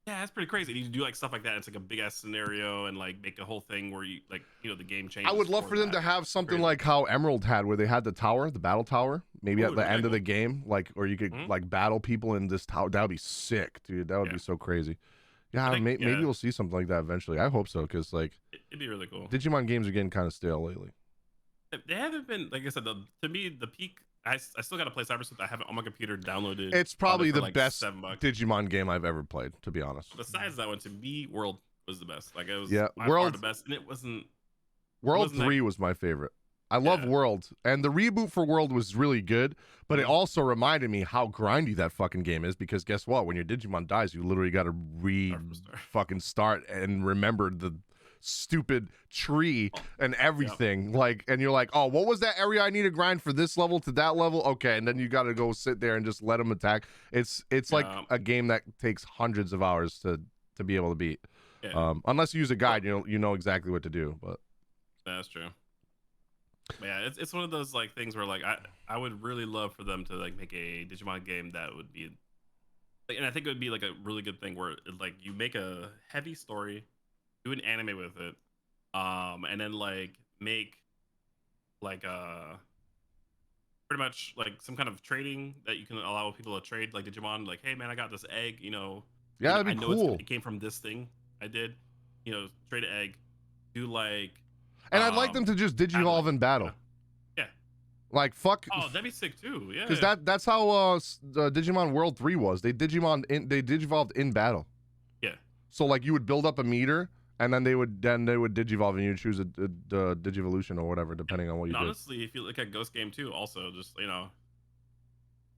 Yeah, that's pretty crazy. You do like stuff like that. It's like a big ass scenario and like make a whole thing where you like the game changes. I would love for them to have something like how Emerald had, where they had the tower, the battle tower, maybe at the end of the game, like, or you could like battle people in this tower. That would be sick, dude. That would be so crazy. Yeah, maybe we'll see something like that eventually. I hope so, because like it'd be really cool. Digimon games are getting kind of stale lately. They haven't been, like I said, to me the peak. I still got to play Cyber Sleuth. I have it on my computer downloaded. It's probably the like best Digimon game I've ever played, to be honest. Besides that one, to me, World was the best. Like it was World far the best, and it wasn't. World 3 was my favorite. I love Yeah. World, and the reboot for World was really good, but it also reminded me how grindy that fucking game is, because guess what? When your Digimon dies, you literally got to fucking start and remember the stupid tree Oh, and yep. everything. Like, and you're like, oh, what was that area I need to grind for this level to that level? Okay, and then you got to go sit there and just let them attack. It's like a game that takes hundreds of hours to be able to beat. Yeah. Unless you use a guide, you know exactly what to do. But that's true. But yeah, it's one of those like things where like I would really love for them to like make a Digimon game that would be like, and I think it would be like a really good thing where like you make a heavy story, do an anime with it, and then like make like pretty much like some kind of trading that you can allow people to trade like Digimon, like, hey man, I got this egg, yeah, that'd be I know cool. it came from this thing I did, trade an egg, do like, and I'd like them to just digivolve in battle. Yeah, like fuck. Oh, that'd be sick too. Yeah, because that's how Digimon World 3 was. They digivolved in battle. Yeah. So like you would build up a meter, and then they would digivolve, and you would choose a Digivolution or whatever, depending on what you did. Honestly, if you look at Ghost Game too, also just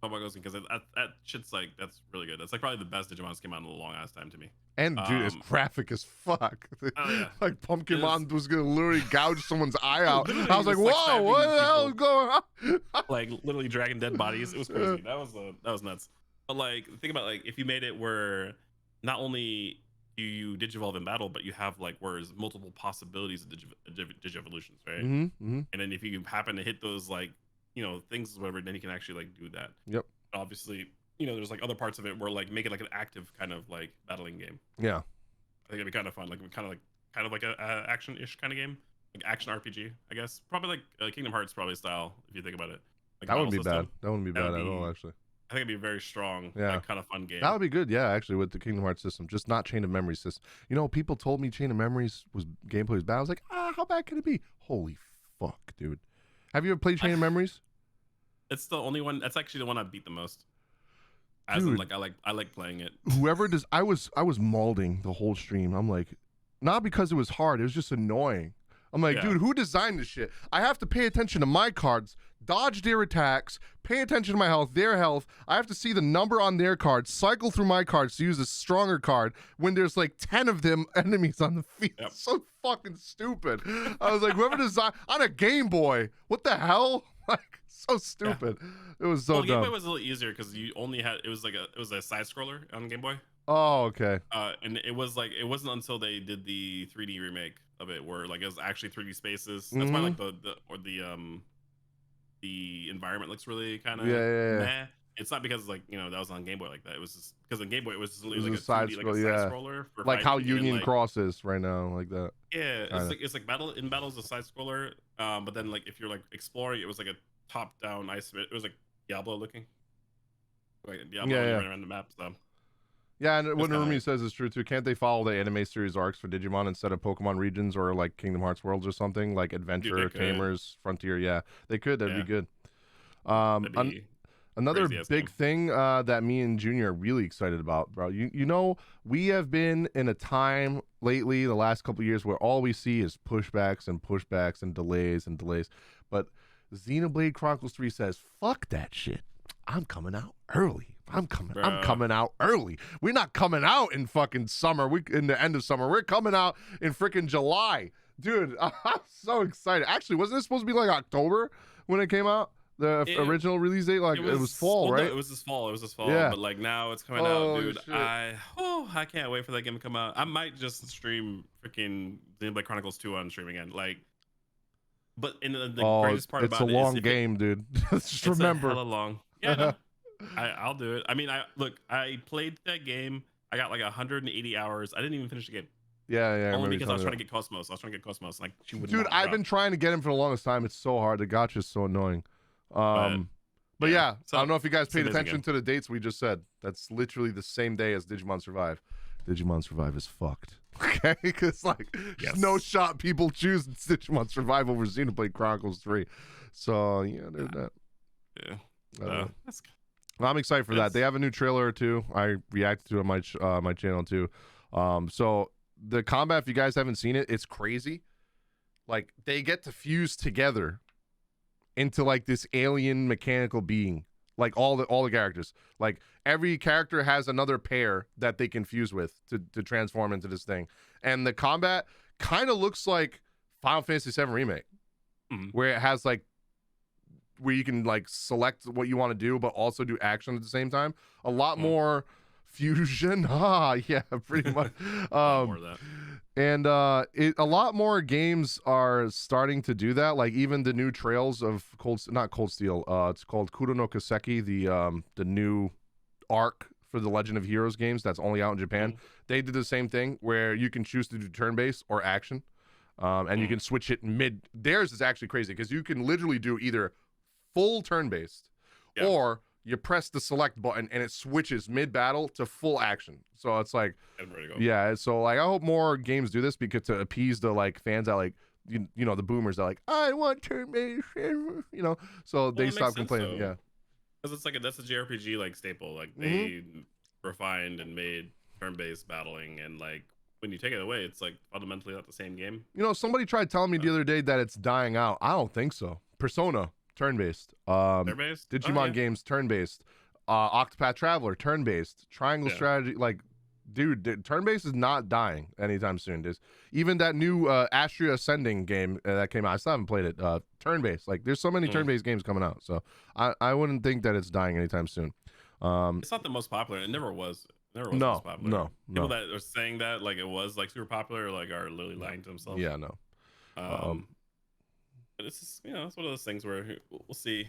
about Ghost Game, because that shit's like, that's really good. That's like probably the best Digimon that's came out in a long ass time to me. And dude, it's graphic as fuck. Oh, yeah. Like Pumpkinmon was gonna literally gouge someone's eye out. I was like, whoa, what the hell is going on? Like literally dragging dead bodies. It was crazy. That was nuts. But like, think about like if you made it where not only do you digivolve in battle, but you have like where there's multiple possibilities of digivolutions, right? And then if you happen to hit those like things or whatever, then you can actually like do that. Yep. Obviously, there's like other parts of it where like make it like an active kind of like battling game. Yeah. I think it'd be kind of fun, like kind of like a action-ish kind of game, like action RPG, I guess. Probably like Kingdom Hearts probably style if you think about it. Like that wouldn't be bad. That wouldn't be bad at all, actually. I think it'd be a very strong, like, kind of fun game. That would be good, yeah, actually, with the Kingdom Hearts system, just not Chain of Memories system. People told me Chain of Memories gameplay was bad. I was like, how bad could it be? Holy fuck, dude! Have you ever played Chain of Memories? It's the only one. That's actually the one I beat the most. As dude, in, like I like playing it. Whoever does, I was mauling the whole stream. I'm like, not because it was hard, it was just annoying. I'm like, dude, who designed this shit? I have to pay attention to my cards, dodge their attacks, pay attention to my health, their health. I have to see the number on their cards, cycle through my cards to use a stronger card when there's like 10 of them enemies on the field. Yep. So fucking stupid. I was like, whoever designed on a Game Boy, what the hell? Like, so stupid. It was so dumb. Game Boy was a little easier because you only had, it was a side scroller on Game Boy. Oh, okay. And it wasn't until they did the 3D remake of it where like it was actually 3D spaces. That's why like the environment looks really kind of meh. It's not because like that was on Game Boy like that. It was just because on Game Boy it was like a side scroller for like how Union Cross is right now, like that. Yeah, it's like battle is a side scroller. But then like if you're like exploring, it was like a top down isometric. It was like Diablo looking. Like Diablo running around the map. So. Yeah, and what Narumi says is true too. Can't they follow the anime series arcs for Digimon instead of Pokemon regions or like Kingdom Hearts worlds or something like Adventure, Tamers, Frontier? Yeah, they could. That'd be good. Another big thing that me and Junior are really excited about, bro. We have been in a time lately, the last couple of years, where all we see is pushbacks and delays and delays. But Xenoblade Chronicles 3 says, "Fuck that shit. I'm coming out early. I'm coming out early. We're not coming out in fucking summer. In the end of summer. We're coming out in freaking July." Dude, I'm so excited. Actually, wasn't it supposed to be like October when it came out? The original release date, like it was fall, right? No, it was this fall. Yeah. But like now it's coming out, dude. Shit. I can't wait for that game to come out. I might just stream freaking Xenoblade Chronicles 2 on stream again. Like, but in the greatest part about it, it's a long game, dude. Just remember, hella long. Yeah, no, I'll do it. I mean, I played that game. I got like 180 hours. I didn't even finish the game. Yeah. Only because I was trying to get Cosmos. Like, dude, I've been trying to get him for the longest time. It's so hard. The gacha's so annoying. But yeah, so, I don't know if you guys paid attention to the dates we just said. That's literally the same day as Digimon Survive. Digimon Survive is fucked. Okay, because like there's no shot people choose Digimon Survive over Xenoblade Chronicles 3. So yeah, there's that. Yeah. Well, I'm excited for that. They have a new trailer or two. I reacted to it on my channel too. So the combat, if you guys haven't seen it, it's crazy. Like they get to fuse together into like this alien mechanical being. Like all the characters, like every character has another pair that they can fuse with to transform into this thing, and the combat kind of looks like Final Fantasy VII Remake, where it has like where you can like select what you want to do, but also do action at the same time. A lot more fusion. Yeah, pretty much. A lot more of that. And a lot more games are starting to do that. Like even the new Trails of not Cold Steel. It's called Kuro no Kiseki, the new arc for the Legend of Heroes games that's only out in Japan. They did the same thing where you can choose to do turn-based or action, and you can switch it mid. Theirs is actually crazy because you can literally do either full turn-based or you press the select button and it switches mid-battle to full action. So it's like, yeah. So like, I hope more games do this because to appease the like fans that like, you know, the boomers that like, I want turn-based, you know. So they stop complaining. Yeah, because it's like that's a JRPG like staple. Like they refined and made turn-based battling, and like when you take it away, it's like fundamentally not the same game. You know, somebody tried telling me the other day that it's dying out. I don't think so. Persona. Turn-based. Turn-based? Digimon games, turn-based. Octopath Traveler, turn-based. Triangle Strategy, like, dude, turn-based is not dying anytime soon. Even that new Astria Ascending game that came out, I still haven't played it. Turn-based, like, there's so many turn-based games coming out, so I wouldn't think that it's dying anytime soon. It's not the most popular. It never was. Never was no, most popular. No. People that are saying that like it was like super popular, like are literally lying to themselves. Yeah, no. But it's just, you know, it's one of those things where we'll see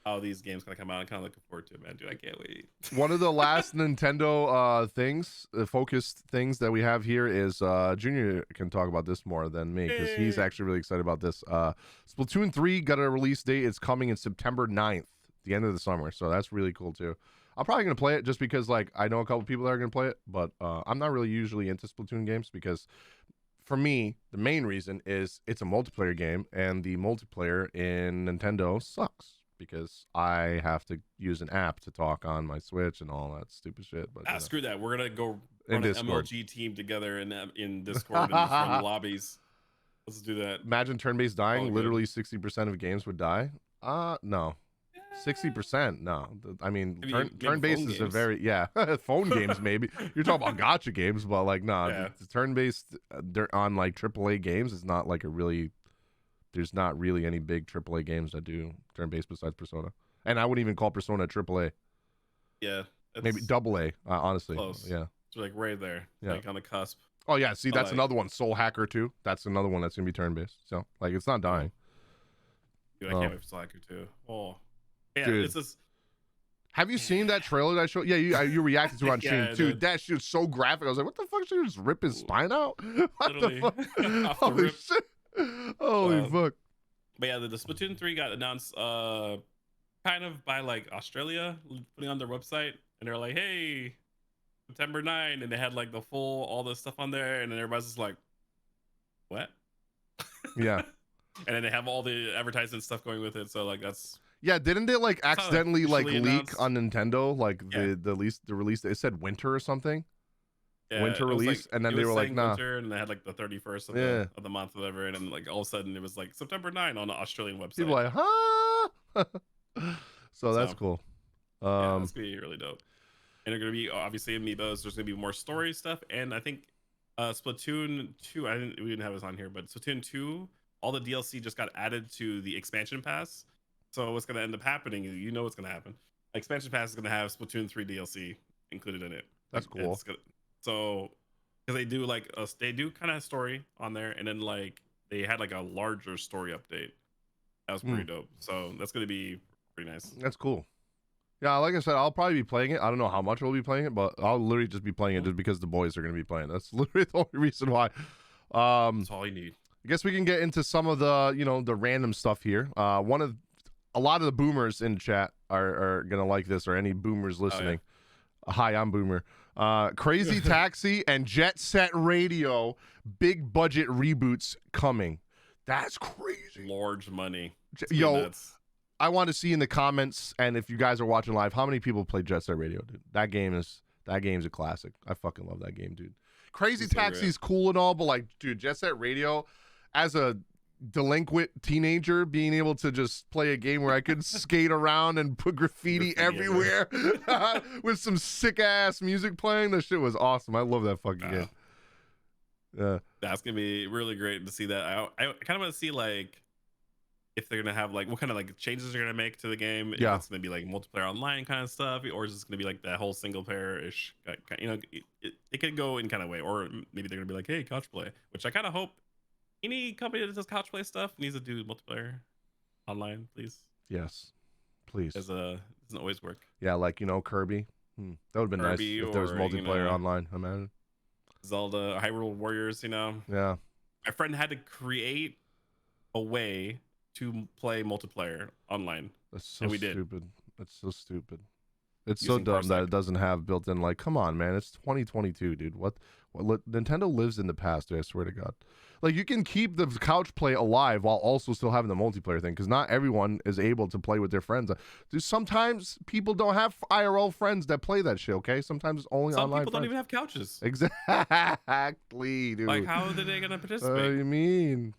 how these games kind of come out. I'm kind of looking forward to it, man. Dude, I can't wait. One of the last Nintendo things, the focused things that we have here is Junior can talk about this more than me because he's actually really excited about this. Splatoon 3 got a release date. It's coming in September 9th, the end of the summer. So that's really cool too. I'm probably going to play it just because like I know a couple people that are going to play it, but I'm not really usually into Splatoon games because for me, the main reason is it's a multiplayer game, and the multiplayer in Nintendo sucks because I have to use an app to talk on my Switch and all that stupid shit. But screw that. We're gonna go run an MLG team together in Discord and just run lobbies. Let's do that. Imagine turn-based dying. Literally 60% of games would die. No. 60%? No. I mean, turn-based is a very phone games maybe. You're talking about gotcha games, but like the turn-based on like AAA games is not like there's not really any big AAA games that do turn-based besides Persona. And I wouldn't even call Persona AAA. Yeah. Maybe AA, honestly. Close. Yeah. It's like right there. Yeah. Like on the cusp. Oh yeah, see that's another one. Soul Hacker 2. That's another one that's gonna be turn-based. So like it's not dying. Dude, I can't wait for Soul Hacker 2. Oh. Yeah, dude, it's just... Have you seen that trailer that I showed? Yeah, you reacted to it on stream. Dude, that shit's so graphic. I was like, what the fuck? Should you just rip his spine out? What the fuck? Holy shit. Holy fuck. But yeah, the Splatoon 3 got announced kind of by like Australia, putting on their website, and they're like, hey, September 9, and they had like the full, all this stuff on there, and then everybody's just like, what? Yeah. And then they have all the advertising stuff going with it, so like that's... Yeah, didn't they like accidentally like leak on Nintendo like the release? It said winter or something. Yeah, winter release, like, and then they were like, nah. Winter, and they had like the 31st of the month, or whatever, and then like all of a sudden it was like September 9 on the Australian website. People were like, huh? so that's cool. That's gonna be really dope. And they're gonna be obviously amiibos. There's gonna be more story stuff, and I think Splatoon 2. We didn't have this on here, but Splatoon 2, all the DLC just got added to the expansion pass. So what's going to end up happening, you know what's going to happen. Expansion Pass is going to have Splatoon 3 DLC included in it. That's cool. So, because they do like they do kind of a story on there, and then like they had like a larger story update. That was pretty dope. So that's going to be pretty nice. That's cool. Yeah, like I said, I'll probably be playing it. I don't know how much I'll be playing it, but I'll literally just be playing it just because the boys are going to be playing it. That's literally the only reason why. That's all you need. I guess we can get into some of the, the random stuff here. A lot of the boomers in chat are gonna like this, or any boomers listening. Hi, I'm Boomer. Crazy Taxi and Jet Set Radio big budget reboots coming. That's crazy. Large money. Yo, I want to see in the comments, and if you guys are watching live, how many people play Jet Set Radio, dude? That game's a classic. I fucking love that game, dude. Crazy Taxi is cool and all, but like, dude, Jet Set Radio as a delinquent teenager being able to just play a game where I could skate around and put graffiti everywhere with some sick ass music playing. That shit was awesome. I love that fucking game. Yeah, that's gonna be really great to see that. I kind of want to see like if they're gonna have like what kind of like changes they're gonna make to the game. Yeah. If it's gonna be like multiplayer online kind of stuff, or is it gonna be like that whole single player ish? You know, it could go in kind of way, or maybe they're gonna be like, hey, couch play, which I kind of hope any company that does couch play stuff needs to do multiplayer online, please. Yes, please. As doesn't always work. Yeah, like Kirby. That would have been nice if there was multiplayer online. Imagine Zelda, Hyrule Warriors. Yeah. My friend had to create a way to play multiplayer online. That's so stupid. That's so stupid. It's Using so dumb Parsec. that it doesn't have built-in. Like, come on, man. It's 2022, dude. What? Nintendo lives in the past, dude, I swear to God. Like, you can keep the couch play alive while also still having the multiplayer thing, because not everyone is able to play with their friends. Dude, sometimes people don't have IRL friends that play that shit, okay? Sometimes it's only Some online people friends. don't even have couches. Exactly, dude. Like, how are they gonna participate? You mean?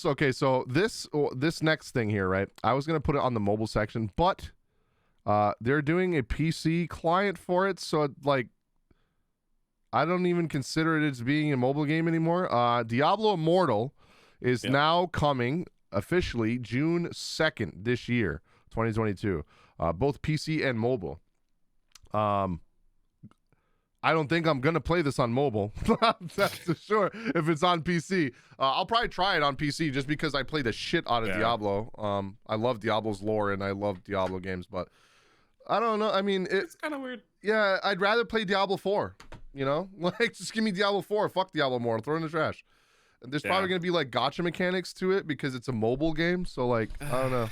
Okay, so this next thing here, right? I was gonna put it on the mobile section, but they're doing a PC client for it, so like I don't even consider it as being a mobile game anymore. Diablo Immortal is now coming officially June 2nd this year, 2022. Both PC and mobile. I don't think I'm gonna play this on mobile. That's for sure. If it's on PC, I'll probably try it on PC just because I play the shit out of Diablo. I love Diablo's lore and I love Diablo games, but I don't know. I mean, it's kind of weird. Yeah, I'd rather play Diablo 4. Like just give me Diablo 4. Fuck Diablo more. Throw it in the trash. And there's probably gonna be like gotcha mechanics to it because it's a mobile game. So like, I don't know.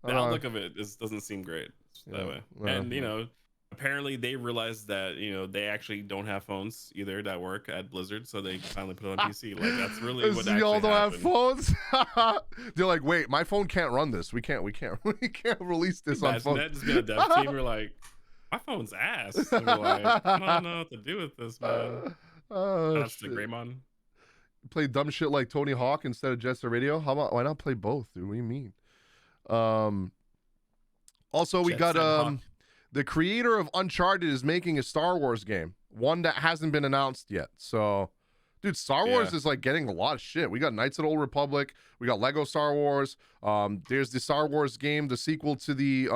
The outlook of it doesn't seem great that way. And apparently they realized that they actually don't have phones either that work at Blizzard, so they finally put it on PC. Like that's really what actually y'all don't happened. have phones. They're like, wait, my phone can't run this. We can't release this on phone. That just being a dev team, we're like, my phone's ass. And we're like, I don't know what to do with this, man. That's the Greymon. Play dumb shit like Tony Hawk instead of Jet Set Radio. Why not play both, dude? What do you mean? Also, we got the creator of Uncharted is making a Star Wars game, one that hasn't been announced yet. So, dude, Star Wars is like getting a lot of shit. We got Knights of the Old Republic. We got Lego Star Wars. There's the Star Wars game, the sequel to the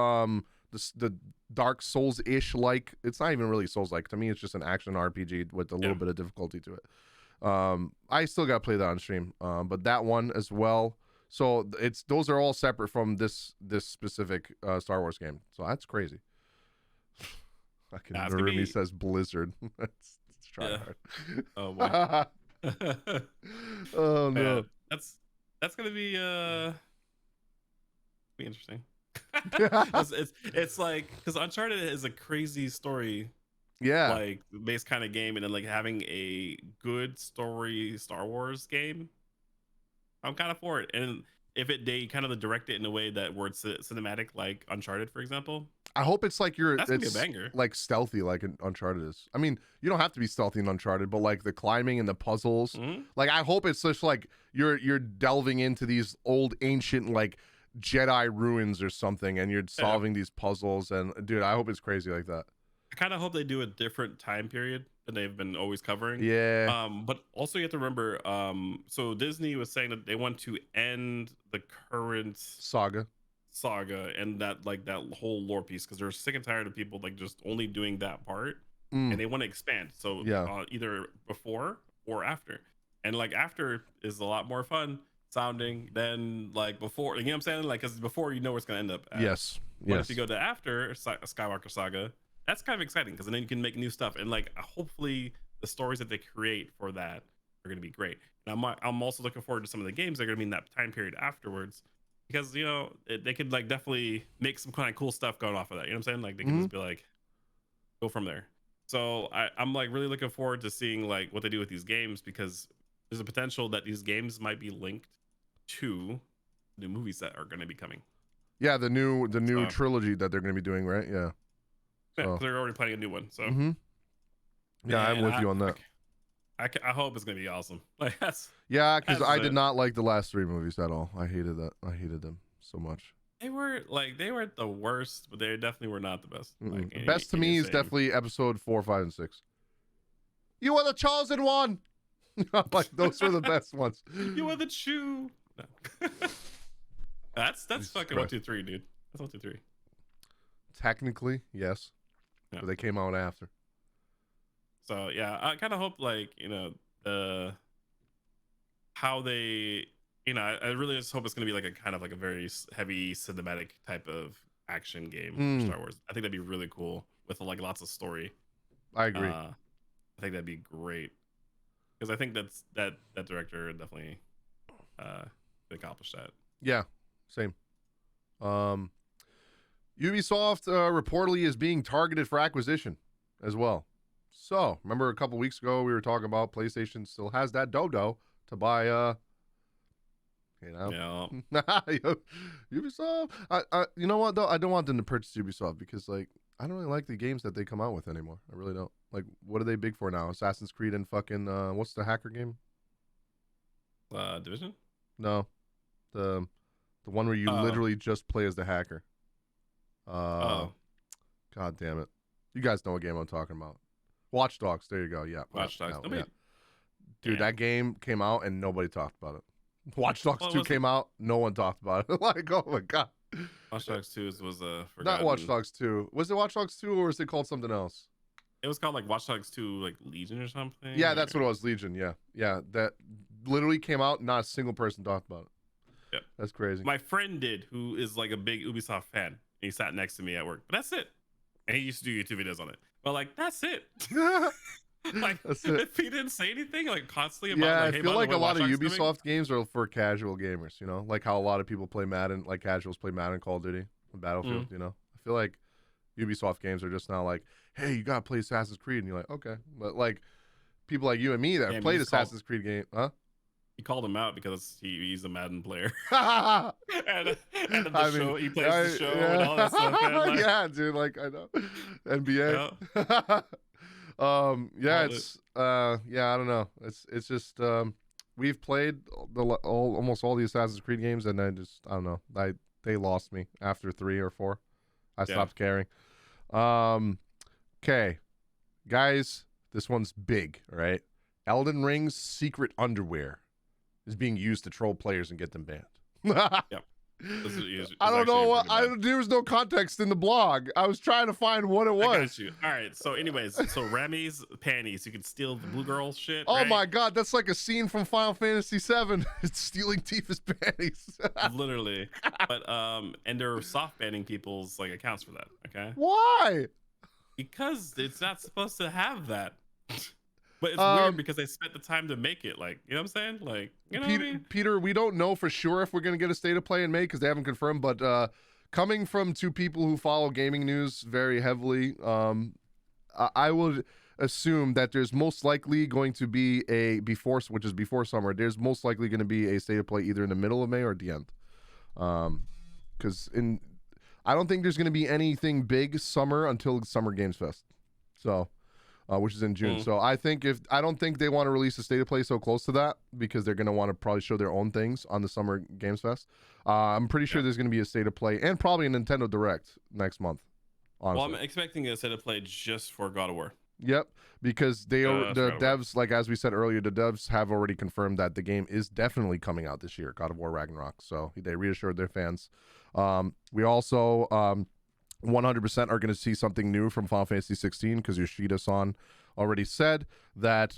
Dark Souls-ish like. It's not even really Souls-like. To me, it's just an action RPG with a little bit of difficulty to it. I still got to play that on stream, but that one as well. So those are all separate from this specific Star Wars game. So that's crazy. Fucking Narumi says Blizzard. Let's try hard. Oh boy. Oh no. Man, that's gonna be interesting. it's like because Uncharted is a crazy story, like based kind of game, and then like having a good story Star Wars game, I'm kind of for it. And if they kind of direct it in a way that where it's cinematic, like Uncharted, for example, I hope it's like that's gonna be a banger. Like stealthy, like Uncharted is. I mean, you don't have to be stealthy in Uncharted, but like the climbing and the puzzles. Like I hope it's just like you're delving into these old ancient like Jedi ruins or something, and you're solving these puzzles. And dude, I hope it's crazy like that. I kind of hope they do a different time period than they've been always covering. Yeah. But also you have to remember, so Disney was saying that they want to end the current saga and that whole lore piece because they're sick and tired of people like just only doing that part, and they want to expand. So either before or after, and like after is a lot more fun sounding than like before. You know what I'm saying? Like because before you know where it's gonna end up at. But if you go to after Skywalker Saga, that's kind of exciting because then you can make new stuff and like hopefully the stories that they create for that are going to be great. And I'm also looking forward to some of the games that are going to be in that time period afterwards because they could like definitely make some kind of cool stuff going off of that. You know what I'm saying? Like they can just be like go from there. So I'm like really looking forward to seeing like what they do with these games because there's a potential that these games might be linked to the movies that are going to be coming. Yeah, the new trilogy that they're going to be doing, right? Yeah. Yeah, they're already planning a new one. So yeah, I'm with you on that. I hope it's gonna be awesome. Like Yeah, because that's I did it. not like the last 3 movies at all. I hated that. I hated them so much. They weren't the worst, but they definitely were not the best. Like Best to in your me is same. definitely episode 4, 5, and 6. You are the chosen one. Like those were the best ones. You are the chew. No. That's Jesus fucking one, Christ. two, three, dude. That's 1, 2, 3. Technically, yes, Yeah. but they came out after. So yeah, I kind of hope like the how they I really just hope it's gonna be like a kind of like a very heavy cinematic type of action game for Star Wars. I think that'd be really cool with like lots of story. I agree. I think that'd be great because I think that director definitely accomplished that. Yeah, same. Ubisoft reportedly is being targeted for acquisition as well. So, remember a couple weeks ago we were talking about PlayStation still has that dodo to buy Yeah. Ubisoft. You know what though? I don't want them to purchase Ubisoft because like I don't really like the games that they come out with anymore. I really don't. Like what are they big for now? Assassin's Creed and fucking what's the hacker game? Division? No. The one where you literally just play as the hacker. God damn it. You guys know what game I'm talking about. Watch Dogs. There you go. Yeah. Watch Dogs. Yeah. Dude, that game came out and nobody talked about it. Watch Dogs 2 came out, no one talked about it. Like, oh my god. Watch Dogs 2 was not Watch Dogs 2. Was it Watch Dogs 2 or was it called something else? It was called like Watch Dogs 2 like Legion or something. Yeah, that's what it was, Legion. Yeah. Yeah, that literally came out, not a single person talked about it. Yeah. That's crazy. My friend did, who is like a big Ubisoft fan. He sat next to me at work. But that's it. And he used to do YouTube videos on it. But like that's it. Like if he didn't say anything like constantly about yeah, like, I hey, feel like a lot of Ubisoft Ubisoft games are for casual gamers, you know, like how a lot of people play Madden, like casuals play Madden, Call of Duty, and Battlefield. You know, I feel like Ubisoft games are just now like, hey, you gotta play Assassin's Creed, and you're like, okay, but like people like you and me that have played Assassin's Creed game, huh? He called him out because he's a Madden player. and the show, he plays the show and all that stuff. Like, yeah, dude, like I know NBA. Yeah, it's yeah, I don't know. It's just we've played almost all the Assassin's Creed games, and I don't know. They lost me after 3 or 4. I stopped caring. Okay, guys, this one's big. All right, Elden Ring's secret underwear is being used to troll players and get them banned. Yep. I don't know. There was no context in the blog. I was trying to find what it was. I got you. All right. So, anyways, so Remy's panties. You can steal the blue girl shit. Oh right? my god, that's like a scene from Final Fantasy VII. It's stealing Tifa's panties. Literally. But and they're soft banning people's like accounts for that. Okay. Why? Because it's not supposed to have that. But it's weird because they spent the time to make it. Like, you know what I'm saying? Like, you know Peter, what I mean? Peter, we don't know for sure if we're going to get a state of play in May because they haven't confirmed. But coming from 2 people who follow gaming news very heavily, I would assume that there's most likely going to be before summer. There's most likely going to be a state of play either in the middle of May or at the end. Because I don't think there's going to be anything big summer until Summer Games Fest. So. Which is in June. So I don't think they want to release a state of play so close to that because they're going to want to probably show their own things on the Summer Games Fest. I'm pretty sure there's going to be a state of play and probably a Nintendo Direct next month. Honestly. Well, I'm expecting a state of play just for God of War. Yep, because the devs, like as we said earlier, the devs have already confirmed that the game is definitely coming out this year, God of War Ragnarok. So they reassured their fans. We also 100% are going to see something new from Final Fantasy 16 because Yoshida-san already said that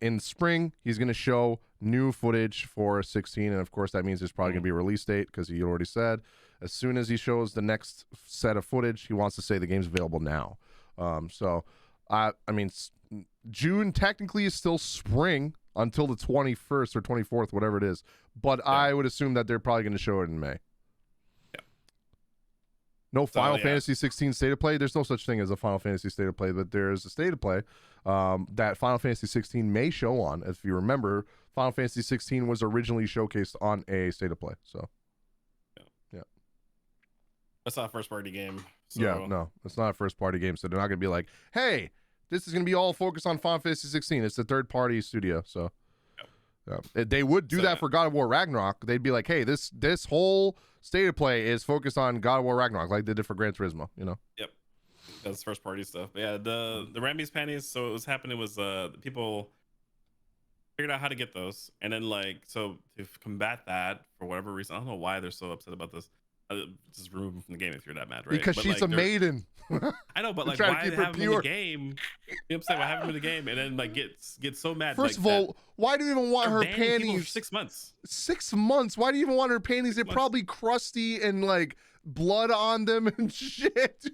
in spring he's going to show new footage for 16, and of course that means there's probably going to be a release date because he already said as soon as he shows the next set of footage he wants to say the game's available now. So I mean June technically is still spring until the 21st or 24th, whatever it is, but I would assume that they're probably going to show it in May. No Final Fantasy 16 state of play. There's no such thing as a Final Fantasy state of play, but there's a state of play that Final Fantasy 16 may show on. If you remember, Final Fantasy 16 was originally showcased on a state of play. So, yeah. That's not a first party game. So. Yeah, no, it's not a first party game. So they're not going to be like, hey, this is gonna be all focused on Final Fantasy 16. It's a third-party studio, so yeah. They would do that for God of War Ragnarok. They'd be like, hey, this whole state of play is focused on God of War Ragnarok, like they did for Gran Turismo, you know? Yep. That's first party stuff. But yeah, the Rambies panties. So what was happening was people figured out how to get those, and then like so to combat that for whatever reason, I don't know why they're so upset about this. Just remove them from the game if you're that mad, right? Because but, she's like, a maiden. I know, but like trying to why keep have her them in the pure. game? You know what I'm saying? Why have them in the game and then like get so mad? First like, of all, why do you even want her banning people panties? for 6 months. 6 months? Why do you even want her panties? They're probably crusty and like blood on them and shit.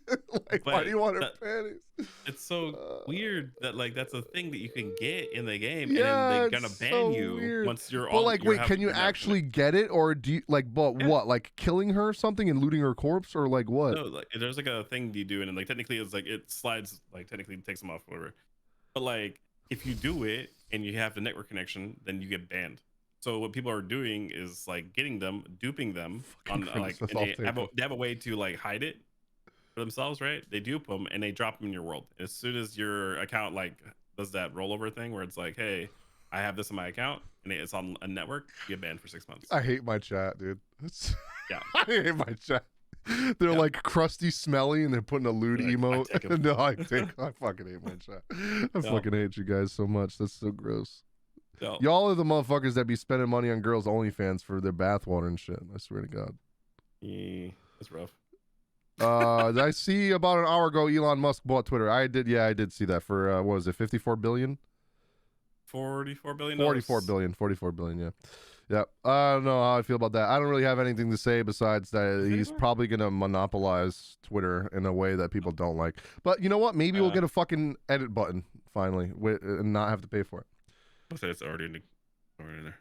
Like, why do you want her panties? It's so weird that like that's a thing that you can get in the game, Yeah, and then they're gonna ban so you weird. once you're But on. like, wait, can you actually get it, or do you like? But what, like killing her or something and looting her corpse, or like what? No, like there's like a thing you do, and like technically it's like it slides, like technically takes them off, whatever. But like if you do it and you have the network connection, then you get banned. So what people are doing is like getting them, duping them on like, and they have a way to like hide it for themselves, right? They dupe them and they drop them in your world. As soon as your account like does that rollover thing where it's like, hey, I have this in my account and it's on a network, you get banned for 6 months. I hate my chat, dude. Yeah, I hate my chat. They're like crusty, smelly, and they're putting a lewd emote. No, I fucking hate my chat. I fucking hate you guys so much. That's so gross. Y'all are the motherfuckers that be spending money on girls' OnlyFans for their bathwater and shit. I swear to God. Yeah, that's rough. I see about an hour ago Elon Musk bought Twitter. I did see that for what was it, 54 billion? 44 billion. 44 billion. 44 billion. Yeah. Yeah. I don't know how I feel about that. I don't really have anything to say besides that he's probably gonna monopolize Twitter in a way that people don't like. But you know what? Maybe we'll get a fucking edit button finally, and not have to pay for it. I'll say it's already in there.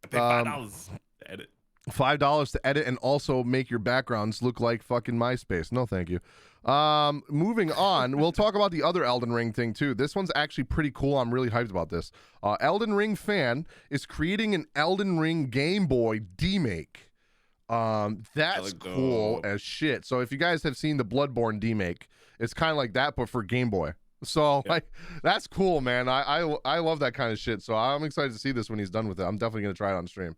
I pay $5 to edit. $5 to edit and also make your backgrounds look like fucking MySpace. No, thank you. Moving on, we'll talk about the other Elden Ring thing too. This one's actually pretty cool. I'm really hyped about this. Elden Ring fan is creating an Elden Ring Game Boy demake. That's cool as shit. So if you guys have seen the Bloodborne demake, it's kind of like that, but for Game Boy. So like that's cool, man. I love that kind of shit. So I'm excited to see this when he's done with it. I'm definitely gonna try it on stream.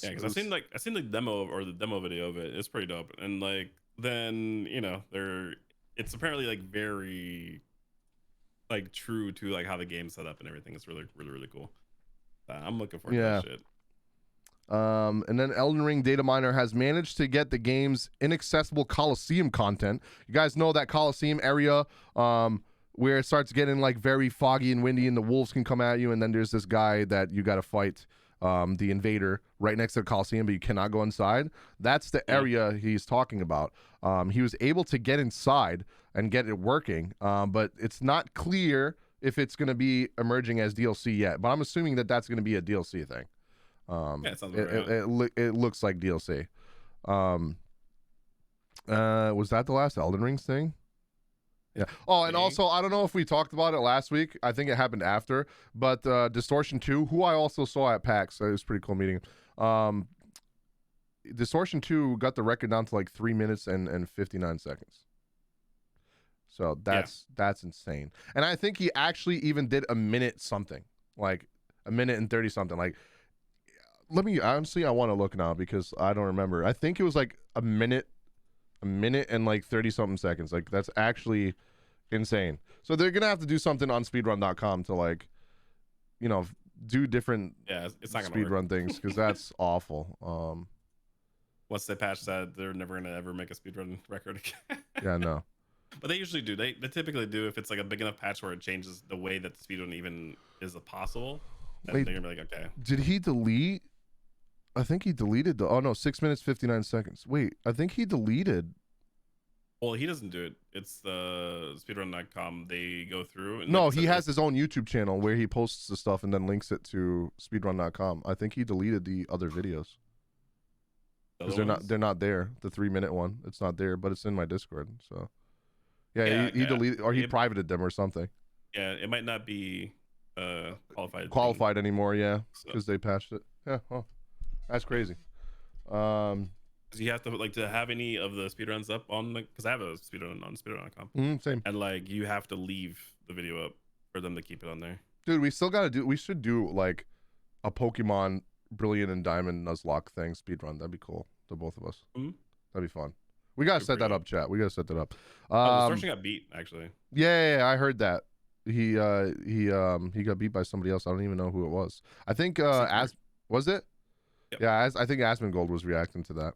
Yeah, because I've seen the demo or the demo video of it. It's pretty dope. And like then you know it's apparently like very like true to like how the game's set up and everything. It's really cool. I'm looking forward to that shit. And then Elden Ring Data Miner has managed to get the game's inaccessible Coliseum content. You guys know that Coliseum area where it starts getting like very foggy and windy and the wolves can come at you, and then there's this guy that you got to fight, the invader, right next to the Coliseum, but you cannot go inside. That's the area he's talking about. He was able to get inside and get it working, but it's not clear if it's going to be emerging as DLC yet, but I'm assuming that that's going to be a DLC thing. It looks like DLC. Was that the last Elden Rings thing? Yeah. Oh, and also, I don't know if we talked about it last week. I think it happened after, but Distortion 2, who I also saw at PAX, it was a pretty cool meeting. Distortion 2 got the record down to like 3 minutes and 59 seconds. So that's insane. And I think he actually even did a minute something, like a minute and 30 something. Like, honestly, I want to look now because I don't remember. I think it was like a minute and like 30 something seconds. Like, that's actually insane. So they're gonna have to do something on speedrun.com to like, you know, do different it's not speedrun things, because that's awful. Once they patch that, they're never gonna ever make a speedrun record again. Yeah, no. But they usually do. They typically do if it's like a big enough patch where it changes the way that the speedrun even is possible. Wait, they're gonna be like, okay. Did he delete? I think he deleted the. Oh no, 6 minutes 59 seconds. Wait, I think he deleted. Well, he doesn't do it. It's the speedrun.com. They go through. And no, he has his own YouTube channel where he posts the stuff and then links it to speedrun.com. I think he deleted the other videos. Because they're not there. The 3 minute one, it's not there, but it's in my Discord. So yeah, he deleted, or he privated them or something. Yeah, it might not be qualified anymore. Yeah, because they patched it. Yeah, that's crazy. 'Cause you have to like to have any of the speedruns up on like because I have a speedrun on speedrun.com, Same. and like you have to leave the video up for them to keep it on there. Dude, we should do like a Pokemon Brilliant and Diamond Nuzlocke thing speedrun. That'd be cool. The both of us. Mhm. That'd be fun. We gotta Be set that pretty up, chat. We gotta set that up. Oh, the Starship got beat actually. Yeah, I heard that. He got beat by somebody else. I don't even know who it was. I think Secret. was it? Yep. Yeah, I think Asmongold was reacting to that.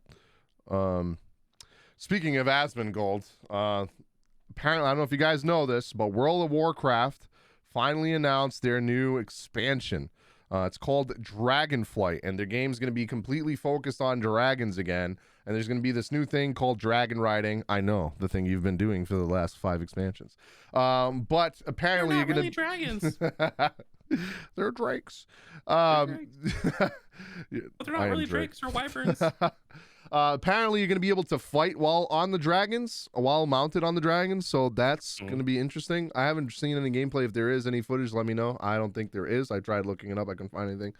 Speaking of Asmongold, apparently I don't know if you guys know this, but World of Warcraft finally announced their new expansion. It's called Dragonflight, and their game's going to be completely focused on dragons again. And there's going to be this new thing called dragon riding. I know, the thing you've been doing for the last 5 expansions. But apparently They're not you're really going to dragons. They're drakes. They're drakes. But they're not I am really Drake. drakes. They're wyverns. Apparently you're going to be able to fight while on the dragons, while mounted on the dragons, so that's going to be interesting. I haven't seen any gameplay. If there is any footage, let me know. I don't think there is. I tried looking it up. I couldn't find anything.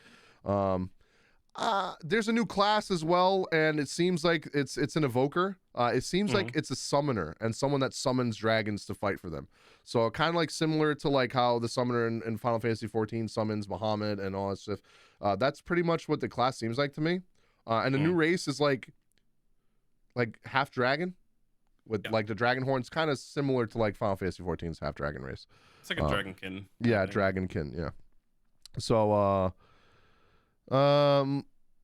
There's a new class as well, and it seems like it's an evoker. It seems like it's a summoner and someone that summons dragons to fight for them. So kind of like similar to like how the summoner in Final Fantasy 14 summons Muhammad and all that stuff. That's pretty much what the class seems like to me. And the new race is like half dragon with like the dragon horns, kind of similar to like Final Fantasy 14's half dragon race. It's like a dragonkin. Yeah, dragonkin. Yeah. So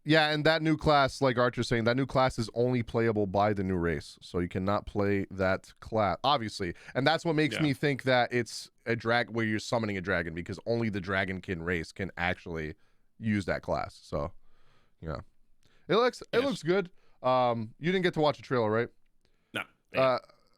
yeah, and that new class, like Archer's saying, that new class is only playable by the new race, so you cannot play that class, obviously. And that's what makes me think that it's a drag where you're summoning a dragon, because only the dragonkin race can actually use that class. So yeah, it looks good. You didn't get to watch the trailer, right? No.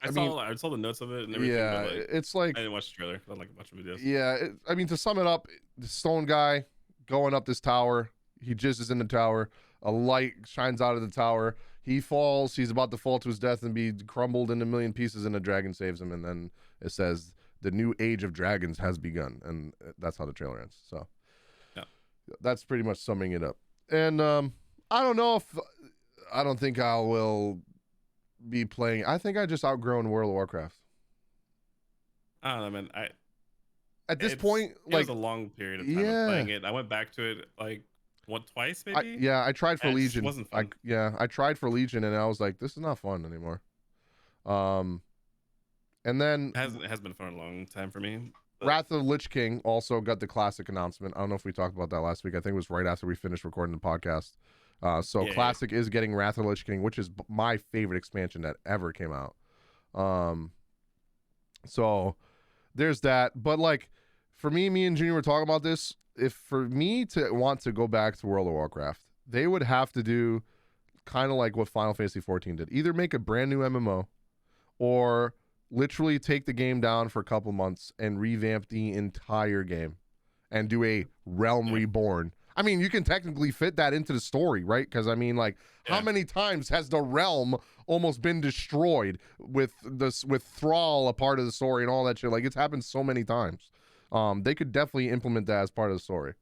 I saw the notes of it and everything. Yeah, but, like, it's like I didn't watch the trailer because I like watching videos. Yeah, I mean, to sum it up, the stone guy going up this tower, he jizzes in the tower, a light shines out of the tower, he falls, he's about to fall to his death and be crumbled into a million pieces, and a dragon saves him, and then it says the new age of dragons has begun, and that's how the trailer ends. So yeah, that's pretty much summing it up. And I don't think I will be playing. I think I just outgrown World of Warcraft. I don't know, man. At this point, it like, was a long period of time of playing it. I went back to it like twice maybe. I tried for Legion. Wasn't fun. I tried for Legion, and I was like, this is not fun anymore. And then it has been fun a long time for me. But Wrath of the Lich King also got the classic announcement. I don't know if we talked about that last week. I think it was right after we finished recording the podcast. Classic is getting Wrath of the Lich King, which is my favorite expansion that ever came out. So there's that. But like, for me and Junior were talking about this. If for me to want to go back to World of Warcraft, they would have to do kind of like what Final Fantasy 14 did. Either make a brand new MMO, or literally take the game down for a couple months and revamp the entire game and do a Realm Reborn. I mean, you can technically fit that into the story, right? Because I mean, like, how many times has the realm almost been destroyed with Thrall a part of the story and all that shit? Like, it's happened so many times. They could definitely implement that as part of the story.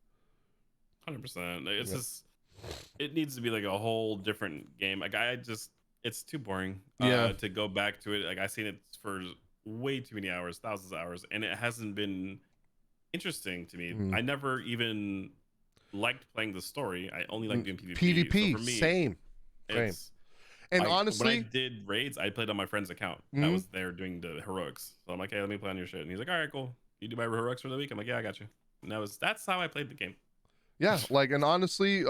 100%. It's just, it needs to be like a whole different game. Like, it's too boring to go back to it. Like, I've seen it for way too many hours, thousands of hours, and it hasn't been interesting to me. I never even liked playing the story. I only like doing PvP. PvP, so for me, same. And honestly, when I did raids, I played on my friend's account. I was there doing the heroics. So I'm like, hey, let me play on your shit. And he's like, all right, cool. You do my heroics for the week? I'm like, yeah, I got you. And that's how I played the game. Yeah, like, and honestly,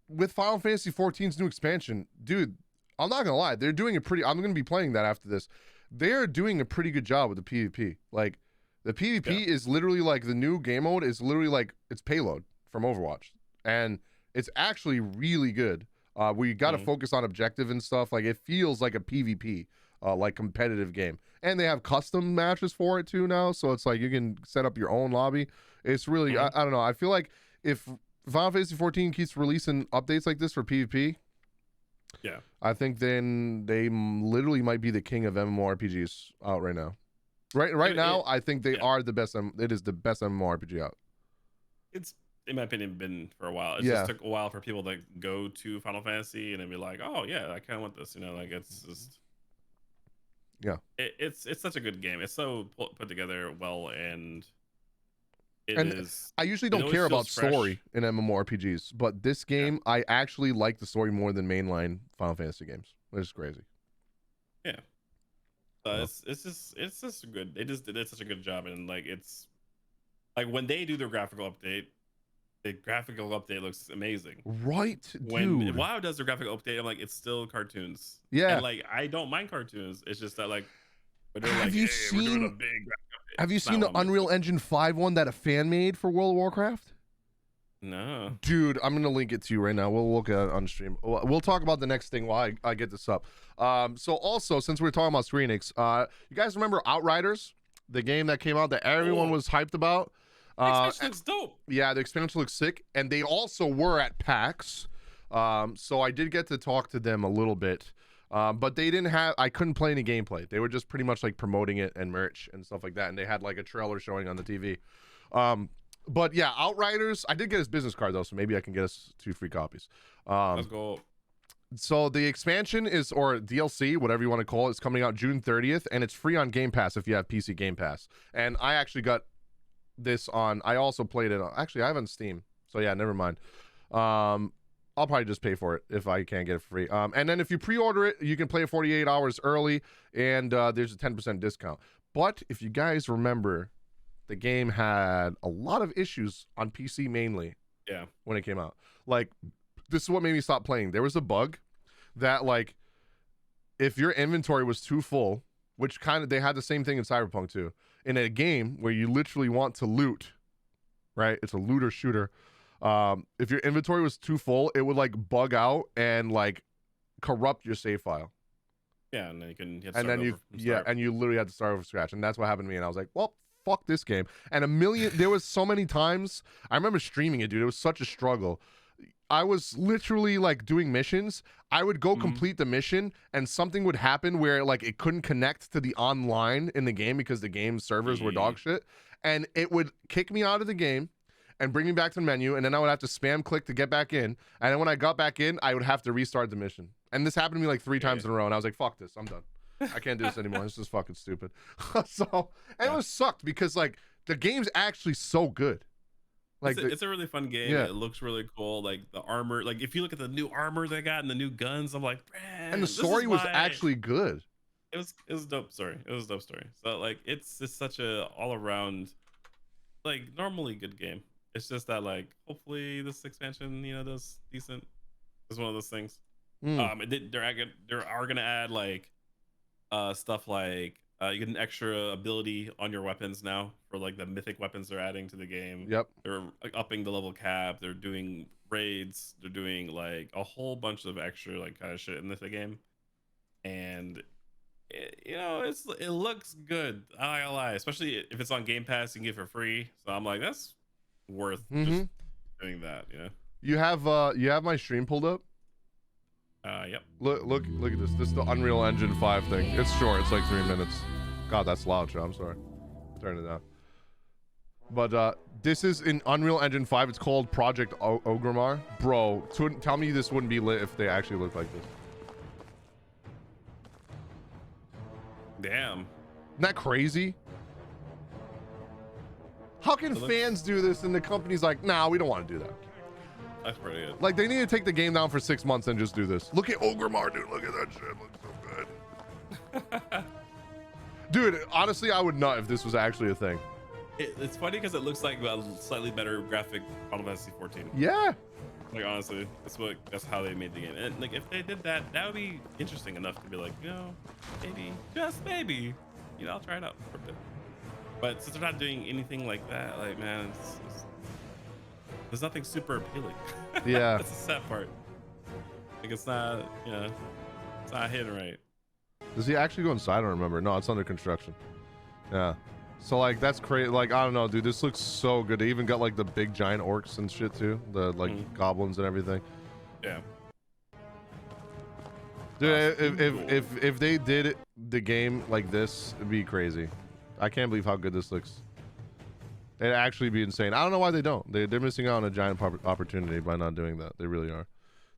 with Final Fantasy 14's new expansion, dude, I'm not gonna lie, they're doing I'm gonna be playing that after this. They're doing a pretty good job with the PvP. Like, the PvP is literally like, the new game mode is literally like, it's Payload from Overwatch, and it's actually really good. We got to focus on objective and stuff. Like, it feels like a PvP, like, competitive game, and they have custom matches for it too now. So it's like you can set up your own lobby. It's really, I don't know. I feel like if Final Fantasy 14 keeps releasing updates like this for PvP, I think then they literally might be the king of MMORPGs out right now. Right now, I think they are the best. It is the best MMORPG out. It's in my opinion, been for a while. It Yeah. just took a while for people to go to Final Fantasy and then be like, oh yeah, I kind of want this. You know, like it's just Yeah. It's such a good game. It's so put together well, and it And is. I usually It don't always care about feels fresh. story in MMORPGs, but this game, I actually like the story more than mainline Final Fantasy games, which is crazy. Yeah. Oh. It's just good. They just did such a good job, and like it's like when they do their graphical update, the graphical update looks amazing. Right, When dude. WoW does their graphical update, I'm like, it's still cartoons. Yeah. And like I don't mind cartoons. It's just that like, but they're Have like, you hey, we're doing a seen? big graphical update. Have you It's not seen the what I'm into. Unreal Engine 5 one that a fan made for World of Warcraft? No. Dude, I'm gonna link it to you right now. We'll look at it on stream. We'll talk about the next thing while I get this up. So also, since we're talking about Square Enix, you guys remember Outriders, the game that came out that everyone was hyped about? Expansion looks dope. Yeah, the expansion looks sick, and they also were at PAX. So I did get to talk to them a little bit, but they didn't have. I couldn't play any gameplay. They were just pretty much like promoting it and merch and stuff like that, and they had like a trailer showing on the TV. But yeah, Outriders. I did get his business card though, so maybe I can get us 2 free copies. Let's go. So the expansion is, or DLC, whatever you want to call it, is coming out June 30th, and it's free on Game Pass if you have PC Game Pass. And I actually got this on. I also played it on. Actually, I have it on Steam, so yeah, never mind. I'll probably just pay for it if I can't get it free. And then if you pre-order it, you can play it 48 hours early, and there's a 10% discount. But if you guys remember, the game had a lot of issues on PC mainly. Yeah. When it came out, like this is what made me stop playing. There was a bug that like if your inventory was too full, which kind of they had the same thing in Cyberpunk too. In a game where you literally want to loot, right? It's a looter shooter. If your inventory was too full, it would like bug out and like corrupt your save file. Yeah, and then you can. And then you literally had to start over from scratch. And that's what happened to me. And I was like, well, fuck this game. And there was so many times I remember streaming it, dude. It was such a struggle. I was literally like doing missions. I would go complete the mission and something would happen where like it couldn't connect to the online in the game because the game servers were dog shit. And it would kick me out of the game and bring me back to the menu. And then I would have to spam click to get back in. And then when I got back in, I would have to restart the mission. And this happened to me like 3 times in a row. And I was like, fuck this. I'm done. I can't do this anymore. This is fucking stupid. It was sucked because like the game's actually so good. Like it's a really fun game. Yeah. It looks really cool. Like the armor, like if you look at the new armor they got and the new guns, I'm like, man, and the story was actually good. It was a dope story. It was a dope story. So like it's just such a all around like normally good game. It's just that like hopefully this expansion, you know, does decent. It's one of those things. They are gonna add like stuff like you get an extra ability on your weapons now for like the mythic weapons they're adding to the game. Yep. They're like upping the level cap. They're doing raids. They're doing like a whole bunch of extra like kind of shit in this game. And you know, it looks good. I'm not gonna lie, especially if it's on Game Pass, you can get it for free. So I'm like, that's worth just doing that. You know. You have my stream pulled up. Yep. Look at this. This is the Unreal Engine 5 thing. It's short. It's like 3 minutes. God, that's loud, Joe. I'm sorry. Turn it down. But this is in Unreal Engine 5. It's called Project Ogrimmar. Bro, tell me this wouldn't be lit if they actually looked like this. Damn. Isn't that crazy? How can fans do this and the company's like, nah, we don't want to do that? That's pretty good. Like, they need to take the game down for 6 months and just do this. Look at Ogrimmar, dude. Look at that shit. It looks so good. Dude, honestly, I would nut if this was actually a thing. It's funny because it looks like a slightly better graphic Final Fantasy 14. Yeah. Like, honestly, that's how they made the game. And, like, if they did that, that would be interesting enough to be like, you know, maybe, just maybe, you know, I'll try it out for a bit. But since they're not doing anything like that, like, man, there's nothing super appealing. Yeah. That's the sad part. Like, it's not, you know, it's not hitting right. Does he actually go inside? I don't remember. No, it's under construction. Yeah. So, like, that's crazy. Like, I don't know, dude. This looks so good. They even got, like, the big giant orcs and shit, too. The, like, goblins and everything. Yeah. Dude, if they did the game like this, it'd be crazy. I can't believe how good this looks. It'd actually be insane. I don't know why they don't. They're missing out on a giant opportunity by not doing that. They really are.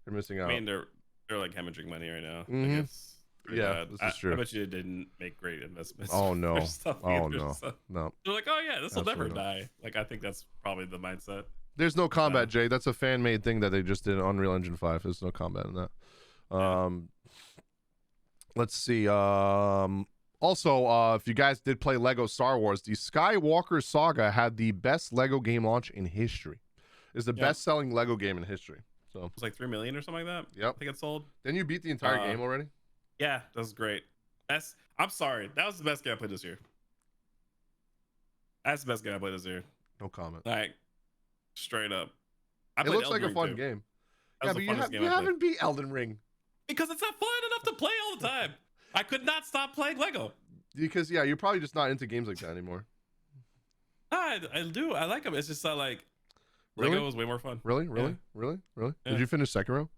They're missing out. I mean, they're like hemorrhaging money right now. Mm-hmm. Like it's pretty Yeah, bad. this is true. I bet you they didn't make great investments. Oh for their no. stuff Oh either, no. so. No. They're like, oh yeah, this will never Absolutely not. die. Like I think that's probably the mindset. There's no combat, Jay. That's a fan-made thing that they just did in Unreal Engine 5. There's no combat in that. Let's see. Also, if you guys did play Lego Star Wars, the Skywalker Saga had the best Lego game launch in history. It's the best-selling Lego game in history. So it's like 3 million or something like that. Yep. I think it sold. Then you beat the entire game already? Yeah, that was great. I'm sorry. That was the best game I played this year. That's the best game I played this year. No comment. Like, straight up. It looks like a fun game. Yeah, but you haven't beat Elden Ring. Because it's not fun enough to play all the time. I could not stop playing Lego. Because, yeah, you're probably just not into games like that anymore. I do. I like them. It's just that, like, Lego was way more fun. Really? Yeah. Yeah. Did you finish Sekiro?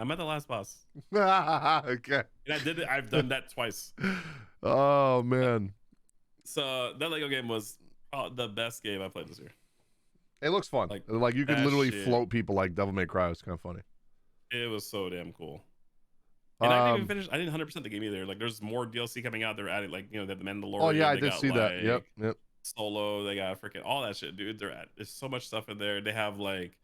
I'm at the last boss. Okay. And I've done that twice. Oh, man. So that Lego game was the best game I played this year. It looks fun. Like you could literally float people like Devil May Cry. It's kind of funny. It was so damn cool. And I didn't even finish. I didn't 100% the game either. Like, there's more DLC coming out. They're adding, like, they have the Mandalorian. Oh yeah, I did see that. Yep. Solo. They got freaking all that shit, dude. There's so much stuff in there. They have, like,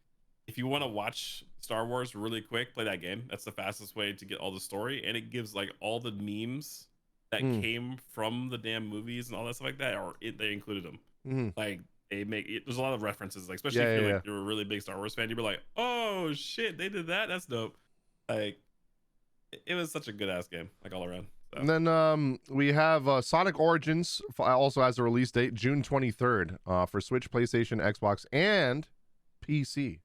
if you want to watch Star Wars really quick, play that game. That's the fastest way to get all the story, and it gives like all the memes that came from the damn movies and all that stuff like that. Or they included them. Like, they make it. There's a lot of references, like, especially if you're a really big Star Wars fan, you'd be like, oh shit, they did that. That's dope. Like, it was such a good ass game, like, all around. So. And then we have Sonic Origins also has a release date, June 23rd, for Switch, PlayStation, Xbox, and PC.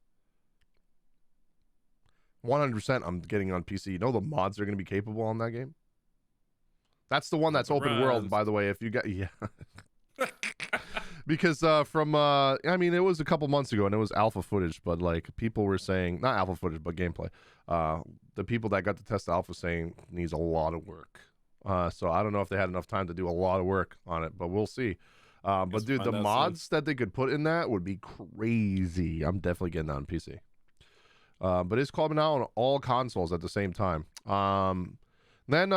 100% I'm getting on PC. You know the mods are going to be capable on that game? That's the one that's open world, by the way. If you got, because I mean, it was a couple months ago and it was alpha footage, but like people were saying, not alpha footage, but gameplay. The people that got to test the alpha saying needs a lot of work. So I don't know if they had enough time to do a lot of work on it, but we'll see. But dude, the mods that they could put in that would be crazy. I'm definitely getting that on PC. But it's coming out on all consoles at the same time. Then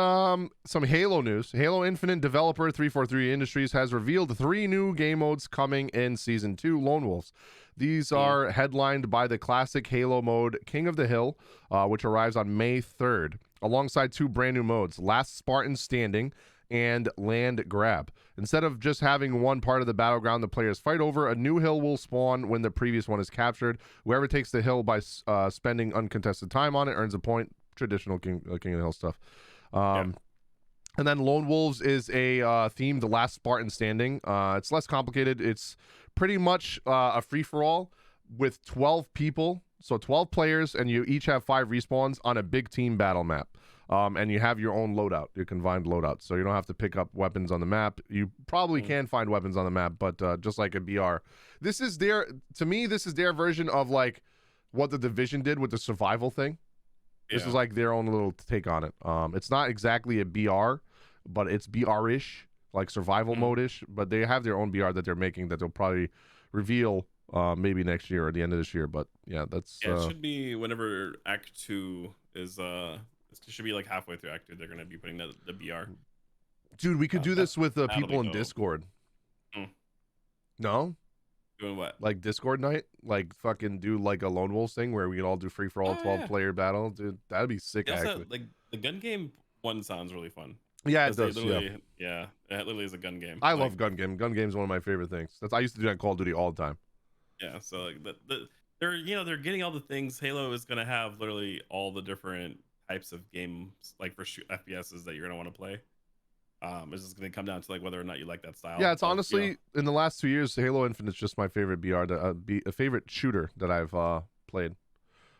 some Halo news. Halo Infinite developer 343 Industries has revealed 3 new game modes coming in Season 2, Lone Wolves. These are headlined by the classic Halo mode, King of the Hill, which arrives on May 3rd, alongside 2 brand new modes, Last Spartan Standing and Land Grab. Instead of just having one part of the battleground the players fight over, a new hill will spawn when the previous one is captured. Whoever takes the hill by spending uncontested time on it earns a point. Traditional King of the Hill stuff. And then Lone Wolves is a themed Last Spartan Standing. It's less complicated. It's pretty much a free-for-all with 12 people, so 12 players, and you each have 5 respawns on a big team battle map. And you have your own loadout, your combined loadout, so you don't have to pick up weapons on the map. You probably can find weapons on the map, but just like a BR, this is their version of like what the Division did with the survival thing. This is like their own little take on it. It's not exactly a BR, but it's BR-ish, like survival mode-ish. But they have their own BR that they're making that they'll probably reveal maybe next year or the end of this year. But yeah, that's it should be whenever Act 2 is it should be like halfway through Act 2. They're gonna be putting the BR. Dude, we could do this with people in Discord. No? Doing what? Like Discord night? Like fucking do like a Lone Wolves thing where we can all do free for all 12 player battle? Dude, that'd be sick. Actually, like the gun game one sounds really fun. Yeah, it does. Yeah, it literally is a gun game. I love gun game. Gun game is one of my favorite things. I used to do that in Call of Duty all the time. Yeah, so like they're getting all the things. Halo is gonna have literally all the different types of games, like for FPSs that you're gonna want to play. It's just gonna come down to like whether or not you like that style. Yeah, it's honestly in the last 2 years, Halo Infinite's just my favorite BR, a favorite shooter that I've played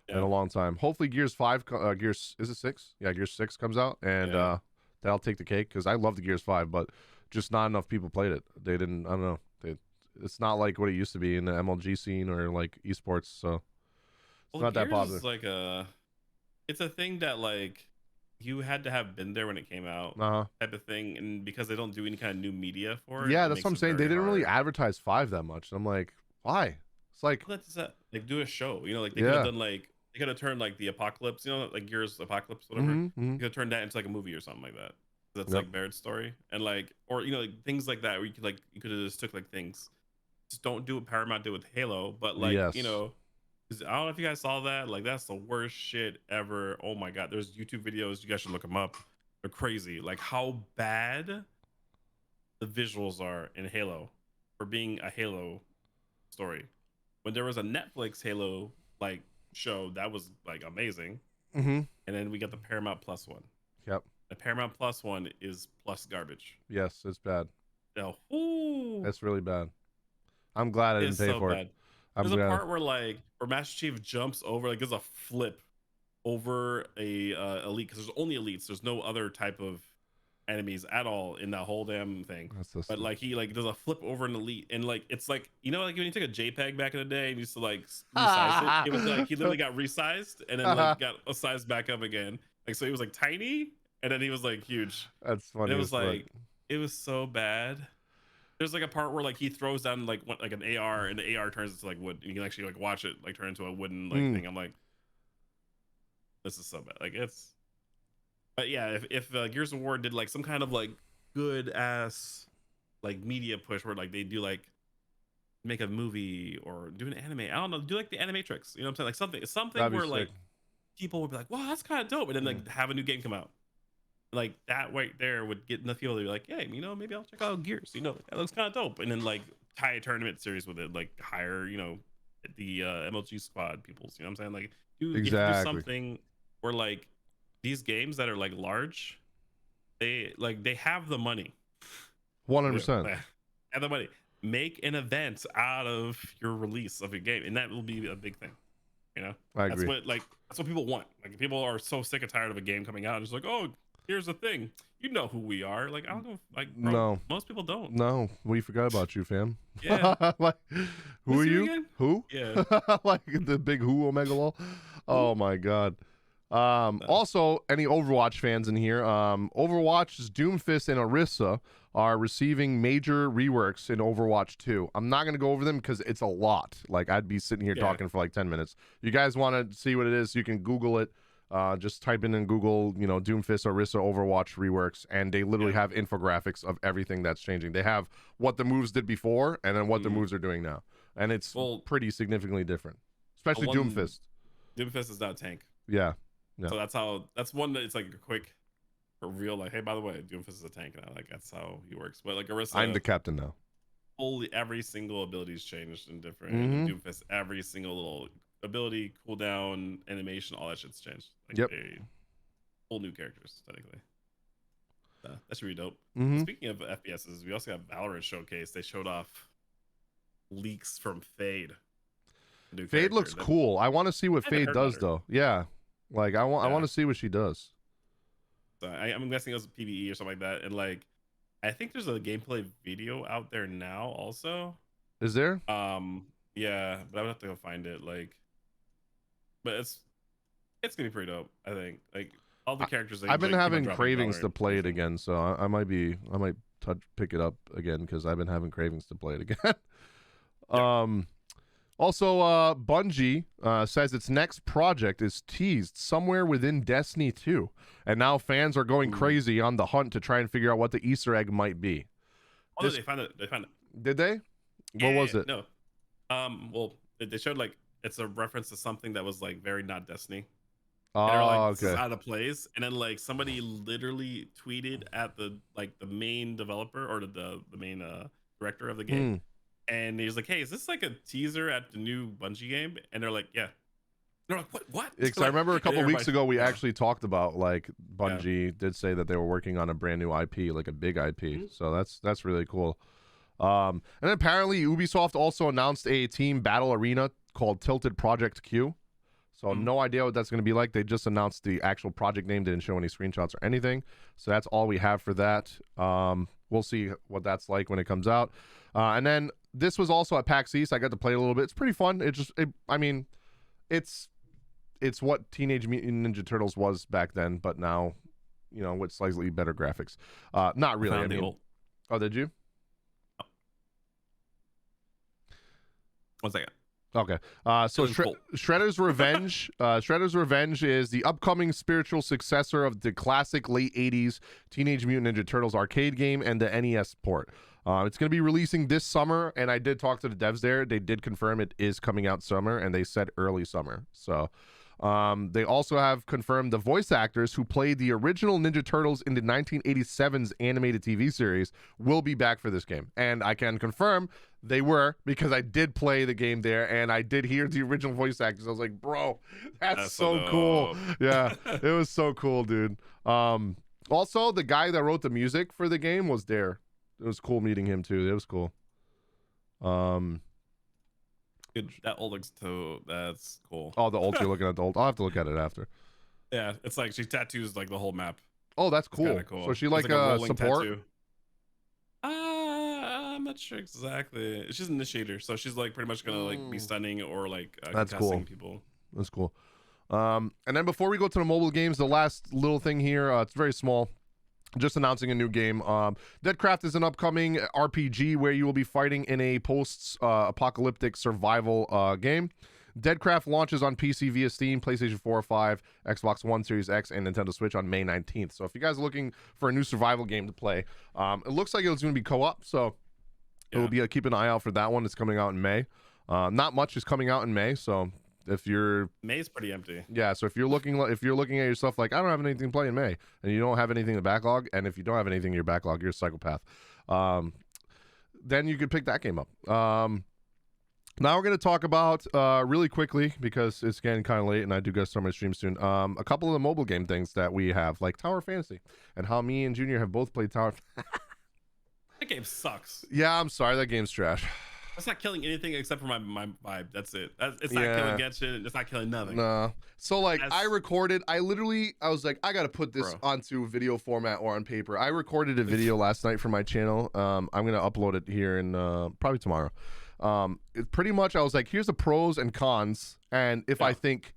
in a long time. Hopefully, Gears 5, Gears is it 6? Yeah, Gears 6 comes out, and that'll take the cake because I love the Gears 5, but just not enough people played it. They didn't. I don't know. It's not like what it used to be in the MLG scene or like esports, so it's not that popular. It's like it's a thing that like you had to have been there when it came out, Uh-huh. type of thing, and because they don't do any kind of new media for it, Yeah, it that's what makes I'm it saying. They very didn't really hard. advertise 5 that much. I'm like, why? It's like, Well, that's that. Like do a show, like they could have yeah. done like they could have turned like the apocalypse, like Gears Apocalypse, whatever. Mm-hmm. You could have turned that into like a movie or something like that. That's Yep. like Barrett's story, and like or like things like that where you could have just took like things. Just don't do what Paramount did with Halo, but like Yes. 'cause I don't know if you guys saw that. Like that's the worst shit ever. Oh my god, there's YouTube videos. You guys should look them up. They're crazy. Like how bad the visuals are in Halo for being a Halo story. When there was a Netflix Halo like show that was like amazing, Mm-hmm. and then we got the Paramount Plus one. Yep. The Paramount Plus one is plus garbage. Yes, it's bad. No, ooh, It's really bad. I'm glad I didn't it's pay so for it. bad. I'm There's a glad. part where Master Chief jumps over, like there's a flip over a elite because there's only elites. There's no other type of enemies at all in that whole damn thing. That's the But like he like does a flip over an elite, and like it's like like when you took a JPEG back in the day and you used to like resize it. It was like he literally got resized and then like got a size back up again. Like so he was like tiny and then he was like huge. That's funny. And it as was fuck. like it was so bad. There's like a part where like he throws down like an AR and the AR turns into like wood. And you can actually like watch it like turn into a wooden like thing. I'm like, this is so bad. Like it's, but yeah, if Gears of War did like some kind of like good ass like media push where like they do like make a movie or do an anime, I don't know, do like the Animatrix. You know what I'm saying? Like something That'd be where sick. like people would be like, wow, that's kind of dope, and then like have a new game come out. Like that right there would get enough people to be like, hey, maybe I'll check out Gears. That looks kind of dope. And then like tie a tournament series with it, like hire, the MLG squad peoples. You know what I'm saying? Like you have to do Exactly. something where like these games that are like large, they have the money. 100%. Have the money. Make an event out of your release of your game, and that will be a big thing. I agree. That's what people want. Like people are so sick and tired of a game coming out and it's like, oh, here's the thing. You know who we are. Like, I don't know. Like, bro, No. most people don't. No, we forgot about you, fam. Yeah. Like, who Who's are you? again? Who? Yeah. Like the big who Omega Lol. Oh my god. Also, any Overwatch fans in here? Overwatch's Doomfist and Orisa are receiving major reworks in Overwatch 2. I'm not gonna go over them because it's a lot. Like I'd be sitting here talking for like 10 minutes. You guys want to see what it is? You can Google it. Just type in Google, Doomfist, Orisa, Overwatch reworks, and they literally have infographics of everything that's changing. They have what the moves did before, and then what the moves are doing now, and it's pretty significantly different. Especially Doomfist. Doomfist is not a tank. Yeah. So that's one that it's like a quick reveal. Like, hey, by the way, Doomfist is a tank now. Like that's how he works. But like Orisa, I'm the captain now. Fully every single ability's changed and different. And Doomfist, every single little ability, cooldown, animation, all that shit's changed. Like whole new characters, technically. That should be dope. Speaking of FPSs, we also got Valorant Showcase. They showed off leaks from Fade. Fade looks cool. I want to see what Fade does, though. Yeah, like I want to see what she does. So I'm guessing it was PvE or something like that, and like I think there's a gameplay video out there now, also. Is there? Yeah, but I would have to go find it. Like, but it's gonna be pretty dope. I think like all the characters. I've been having cravings to play it again, so I might pick it up again because I've been having cravings to play it again. Also, Bungie says its next project is teased somewhere within Destiny 2, and now fans are going crazy on the hunt to try and figure out what the Easter egg might be. Oh, they found it. They found it. Did they? What was it? No. Well, they showed like it's a reference to something that was like very not Destiny. Oh, like, okay. This is out of place, and then like somebody literally tweeted at the main developer or the main director of the game, and he's like, "Hey, is this like a teaser at the new Bungie game?" And they're like, "Yeah." They're like, "What?" Because I remember a couple weeks ago we actually talked about like Bungie did say that they were working on a brand new IP, like a big IP. So that's really cool. And then apparently Ubisoft also announced a team battle arena called Tilted Project Q. So no idea what that's going to be like. They just announced the actual project name, didn't show any screenshots or anything. So that's all we have for that. We'll see what that's like when it comes out. And then this was also at PAX East. I got to play a little bit. It's pretty fun. It's what Teenage Mutant Ninja Turtles was back then, but now you know, with slightly better graphics. Not really. I Found the mean, ult. oh, did you? 1 second. Okay. So It was full. Shredder's Revenge. Shredder's Revenge is the upcoming spiritual successor of the classic late 80s Teenage Mutant Ninja Turtles arcade game and the NES port. It's going to be releasing this summer, and I did talk to the devs there. They did confirm it is coming out summer, and they said early summer. So they also have confirmed the voice actors who played the original Ninja Turtles in the 1987's animated TV series will be back for this game. And I can confirm they were, because I did play the game there and I did hear the original voice actors. I was like, bro, that's so cool. Yeah, it was so cool, dude. Also, the guy that wrote the music for the game was there. It was cool meeting him too. It was cool. Good. That ult looks so. That's cool. Oh, the ult, you're looking at the ult. I'll have to look at it after. Yeah, it's like she tattoos like the whole map. Oh, that's cool. Cool. So she It's like a support? tattoo. I'm not sure exactly. She's an initiator, so she's like pretty much gonna like be stunning or like that's cool. people. That's cool. And then before we go to the mobile games, the last little thing here, it's very small. Just announcing a new game. Deadcraft is an upcoming RPG where you will be fighting in a post-apocalyptic survival game. Deadcraft launches on PC via Steam, PlayStation 4 or 5, Xbox One, Series X, and Nintendo Switch on May 19th. So if you guys are looking for a new survival game to play, it looks like it's going to be co-op, so it will be keep an eye out for that one. It's coming out in May. Not much is coming out in May, so if you're May's pretty empty. Yeah, so if you're looking at yourself like, I don't have anything to play in May, and you don't have anything in the backlog, and if you don't have anything in your backlog, you're a psychopath. Then you could pick that game up. Now we're going to talk about really quickly, because it's getting kind of late and I do got to start my stream soon, a couple of the mobile game things that we have, like Tower Fantasy, and how me and Junior have both played Tower. That game sucks. Yeah, I'm sorry, that game's trash. It's not killing anything except for my vibe. That's it. It's not killing Genshin. It's not killing nothing. No. So like I was like, I got to put this onto video format or on paper. I recorded a video last night for my channel. I'm going to upload it here in probably tomorrow. Pretty much I was like, here's the pros and cons, and if I think,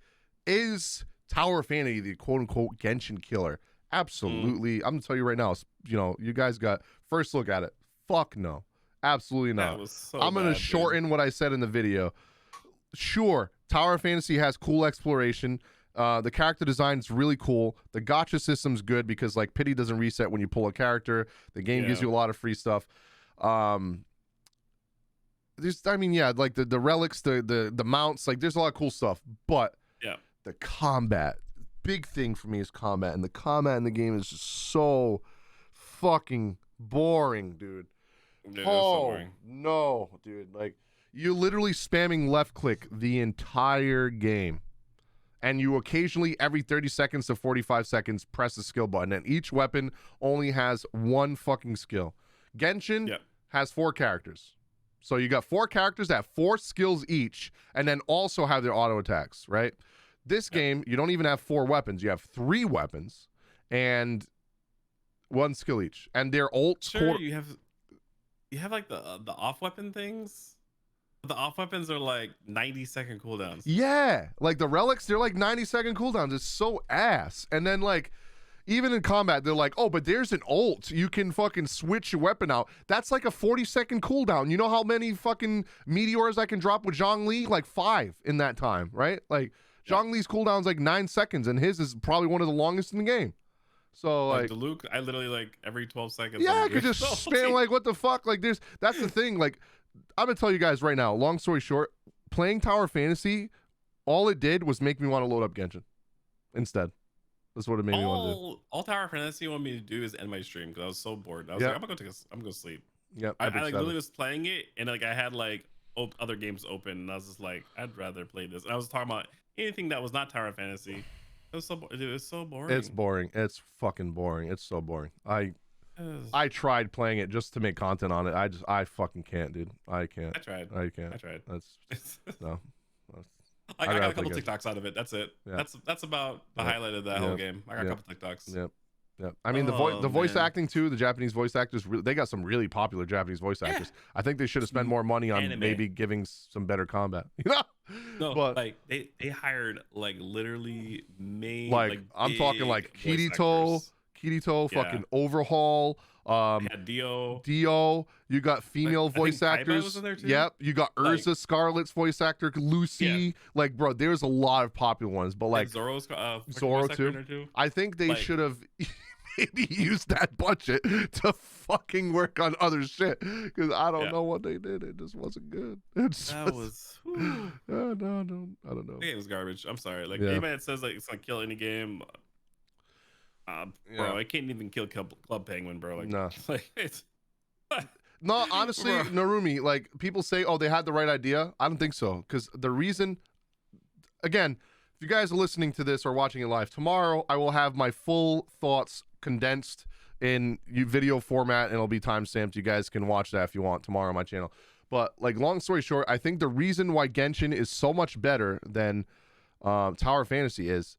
is Tower Fantasy the quote unquote Genshin killer? Absolutely. I'm gonna tell you right now, you know, you guys got first look at it. Fuck no. Absolutely not. I'm gonna shorten what I said in the video. Sure, Tower Fantasy has cool exploration. The character design is really cool. The gacha system's good because like pity doesn't reset when you pull a character. The game gives you a lot of free stuff. Like the relics, the mounts, like there's a lot of cool stuff. But the combat, big thing for me is combat, and the combat in the game is just so fucking boring, dude. Yeah, so no, dude. Like, you're literally spamming left click the entire game. And you occasionally, every 30 seconds to 45 seconds, press the skill button. And each weapon only has one fucking skill. Genshin has 4 characters. So you got 4 characters that have 4 skills each, and then also have their auto attacks, right? This game, you don't even have 4 weapons. You have 3 weapons and 1 skill each. And their ult... Sure, you have like the off weapon things. The off weapons are like 90-second cooldowns. Yeah, like the relics, they're like 90-second cooldowns. It's so ass. And then like, even in combat, they're like, oh, but there's an ult. You can fucking switch your weapon out. That's like a 40-second cooldown. You know how many fucking meteors I can drop with Zhongli? Like 5 in that time, right? Like Zhongli's cooldown's like 9 seconds, and his is probably one of the longest in the game. So like the Luke, I literally like every 12 seconds. Yeah, I could just spam like what the fuck. Like that's the thing. Like I'm gonna tell you guys right now. Long story short, playing Tower Fantasy, all it did was make me want to load up Genshin instead. That's what it made me want to do. All Tower Fantasy wanted me to do is end my stream because I was so bored. I was like, I'm gonna go sleep. Yeah, I like literally was playing it and like I had like other games open and I was just like, I'd rather play this. And I was talking about anything that was not Tower Fantasy. It was so boring. It's boring. It's fucking boring. It's so boring. I tried playing it just to make content on it. I fucking can't, dude. I can't. I tried. That's no. I got a couple TikToks out of it. That's it. Yeah. That's about the highlight of that whole game. I got a couple TikToks. Yep. Yeah, I mean the voice acting too. The Japanese voice actors, they got some really popular Japanese voice actors. I think they should have spent more money on maybe giving some better combat. You know? No, but like they hired like literally I'm talking like Kirito Kirito, Yeah. fucking Overhaul, They had Dio. Dio. You got female I think voice Kaiba actors. was in there too? Yep. You got Like- Ursa Scarlet's voice actor, Lucy. Yeah. Like, bro, there's a lot of popular ones, but like And Zoro's fucking Zoro voice actor in too. there too. I think they Like- should have maybe used that budget to fucking work on other shit, because I don't Yeah. know what they did. It just wasn't good. It's That was. no, I don't know. The game was garbage. I'm sorry. Like Yeah. anybody that says like it's gonna kill any game, bro, Yeah. I can't even kill Club Penguin, bro. Like, No. like it's. No, honestly, Bro. Narumi, like people say, oh, they had the right idea. I don't think so, because the reason, again, if you guys are listening to this or watching it live, tomorrow I will have my full thoughts condensed in video format, and it'll be timestamped. You guys can watch that if you want tomorrow on my channel. But like, long story short, I think the reason why Genshin is so much better than Tower Fantasy is,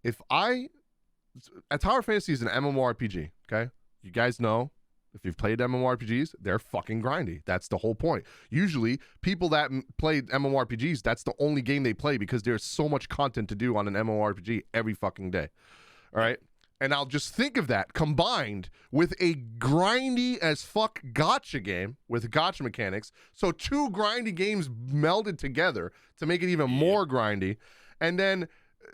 Tower Fantasy is an MMORPG. Okay, you guys know. If you've played MMORPGs, they're fucking grindy. That's the whole point. Usually, people that play MMORPGs, that's the only game they play because there's so much content to do on an MMORPG every fucking day. All right? And I'll just think of that combined with a grindy as fuck gacha game with gacha mechanics. So 2 grindy games melded together to make it even more grindy. And then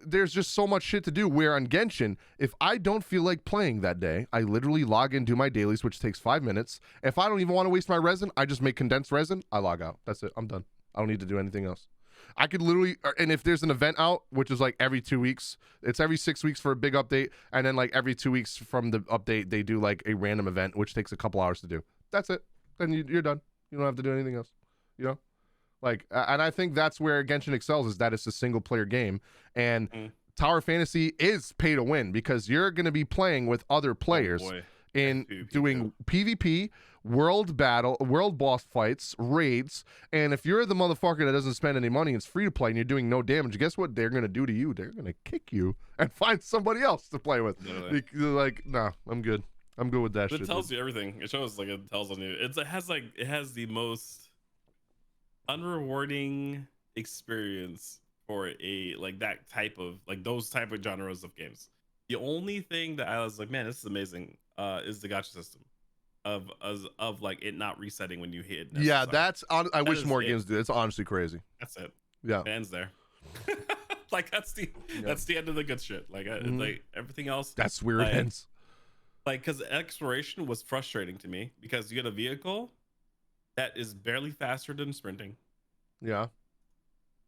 there's just so much shit to do, where on Genshin, if I don't feel like playing that day, I literally log in, do my dailies, which takes 5 minutes. If I don't even want to waste my resin, I just make condensed resin, I log out. That's it. I'm done. I don't need to do anything else. I could literally, and if there's an event out, which is like every 2 weeks, it's every 6 weeks for a big update, and then like every 2 weeks from the update, they do like a random event, which takes a couple hours to do. That's it. Then you're done. You don't have to do anything else. You know? Like, and I think that's where Genshin excels, is that it's a single player game, and Tower Fantasy is pay to win because you're going to be playing with other players in doing PvP, world boss fights, raids, and if you're the motherfucker that doesn't spend any money, it's free to play, and you're doing no damage, guess what they're going to do to you? They're going to kick you and find somebody else to play with. They're like, nah, I'm good. I'm good with that shit. It tells you everything. It shows like it tells on you. It has the most unrewarding experience for a that type of those type of genres of games. The only thing that I was like, man, this is amazing, is the gacha system of like it not resetting when you hit. Yeah, I wish more games do. It's honestly crazy. That's it. Yeah, it ends there. Like that's the end of the good shit. Like like everything else. That's where it ends. Like, because exploration was frustrating to me because you get a vehicle that is barely faster than sprinting. Yeah.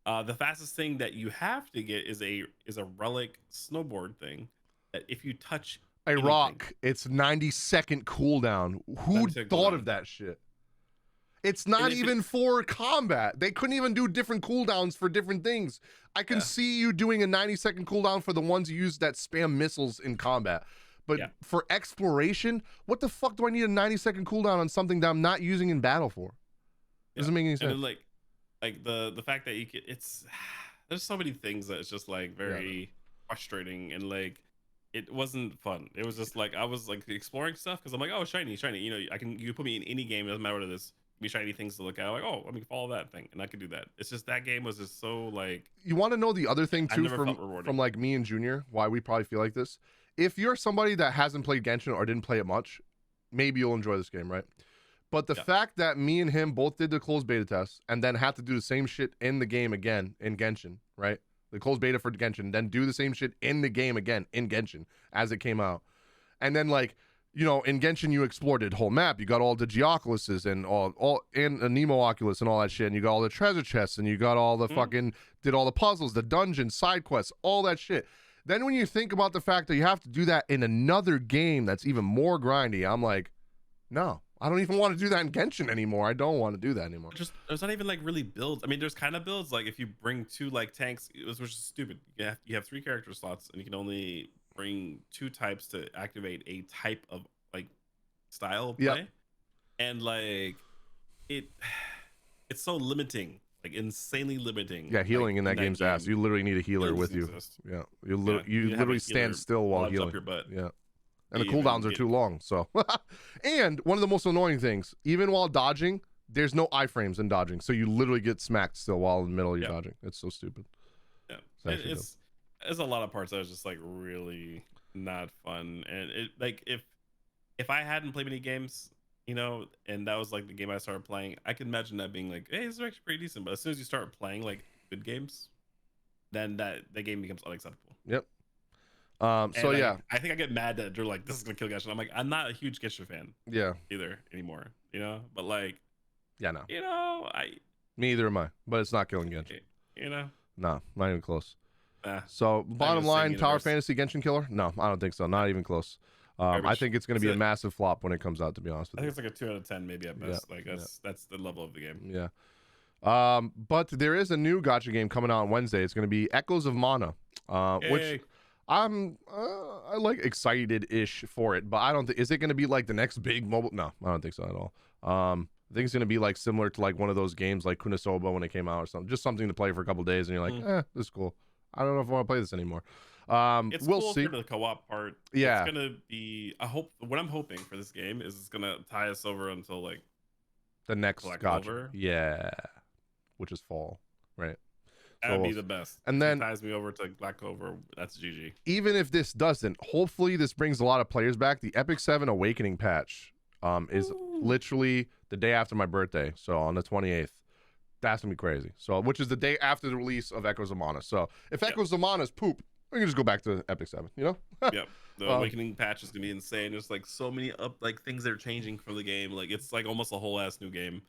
The fastest thing that you have to get is a relic snowboard thing that if you touch a rock, it's 90-second cooldown. Who thought of that shit? It's not even for combat. They couldn't even do different cooldowns for different things. I can see you doing a 90-second cooldown for the ones you use that spam missiles in combat. But for exploration, what the fuck do I need a 90-second cooldown on something that I'm not using in battle for? Doesn't make any sense. And then, like the fact that you can, there's so many things that it's just like very frustrating, and like it wasn't fun. It was just like I was like exploring stuff because I'm like, oh, shiny. You know, you put me in any game, it doesn't matter what it is. Give me shiny things to look at. I'm like, oh, let me follow that thing, and I could do that. It's just that game was just so like. You want to know the other thing too from like me and Junior, why we probably feel like this? If you're somebody that hasn't played Genshin or didn't play it much, maybe you'll enjoy this game, right? But the fact that me and him both did the closed beta test and then have to do the same shit in the game again in Genshin, right? The closed beta for Genshin, then do the same shit in the game again in Genshin as it came out. And then like, you know, in Genshin you explored the whole map. You got all the Geoculuses and all and a Nemo Oculus and all that shit. And you got all the treasure chests and you got all the fucking, did all the puzzles, the dungeons, side quests, all that shit. Then when you think about the fact that you have to do that in another game that's even more grindy, I'm like, no, I don't even want to do that in Genshin anymore. I don't want to do that anymore. There's not even like really builds. I mean, there's kind of builds like if you bring 2 like tanks, which is stupid. You have 3 character slots and you can only bring 2 types to activate a type of like style of play. And like it's so limiting. Like insanely limiting. Yeah, healing like, in that game's ass. You literally need a healer with you. Yeah, you literally stand still while healing. Up your butt. Yeah, and the cooldowns are too long. So, and one of the most annoying things, even while dodging, there's no iframes in dodging, so you literally get smacked still while in the middle of your dodging. It's so stupid. Yeah, there's a lot of parts that was just like really. not fun. And it like if I hadn't played many games, you know, and that was like the game I started playing, I can imagine that being like, hey, this is actually pretty decent. But as soon as you start playing like good games, then that game becomes unacceptable. Yep. So And yeah, I think I get mad that they're like, this is gonna kill Genshin. I'm like, I'm not a huge Genshin fan yeah, either anymore, you know. But like, yeah. No, you know, me either am I. But it's not killing Genshin. you know, Nah, not even close. not So even bottom the same line, Tower universe. Fantasy Genshin killer? No, I don't think so. Not even close. I Garbage. think it's going to That's be a it. massive flop when it comes out. To be honest I with think you. it's like a 2 out of 10, maybe at Yeah, best. Like that's the level of the game. yeah. But there is a new gotcha game coming out on Wednesday. It's going to be Echoes of Mana, which Yay. I like excited-ish for it, but I don't think is it going to be like the next big mobile? No, I don't think so at all. I think it's going to be like similar to like one of those games like Kunosoba when it came out or something, just something to play for a couple days, and you're like, this is cool. I don't know if I want to play this anymore. It's we'll cool see. for the co-op part. Yeah. It's gonna be. I hope what I'm hoping for this game is it's gonna tie us over until like The next Black gotcha, Clover. yeah, which is fall, right? That'd So be the best. and If then- it ties me over to Black Clover. That's GG. Even if this doesn't, hopefully this brings a lot of players back. The Epic 7 Awakening patch is Ooh. literally the day after my birthday, so on the 28th. That's gonna be crazy. So, which is the day after the release of Echoes of Mana. So, if Echoes of Mana is poop, we can just go back to Epic 7. You know? Yep. The Awakening patch is gonna be insane. There's like so many things that are changing for the game. Like it's like almost a whole ass new game.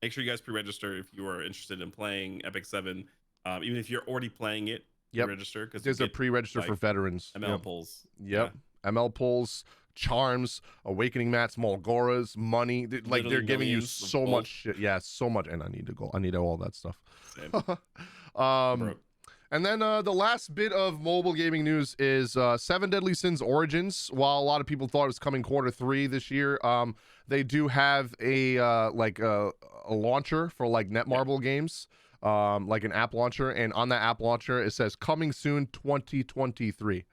Make sure you guys pre-register if you are interested in playing Epic 7. Even if you're already playing it, Yep. register because There's a pre-register for veterans. ML pulls. Yep. ML pulls, charms, awakening mats, Mulgoras, money. Like Literally they're giving you millions of so gold. much shit. Yeah, so much. And I need to go. I need all that stuff. Same. um, and then the last bit of mobile gaming news is Seven Deadly Sins Origins. While a lot of people thought it was coming Q3 this year, they do have a launcher for like Netmarble games. Like an app launcher, and on that app launcher it says coming soon 2023.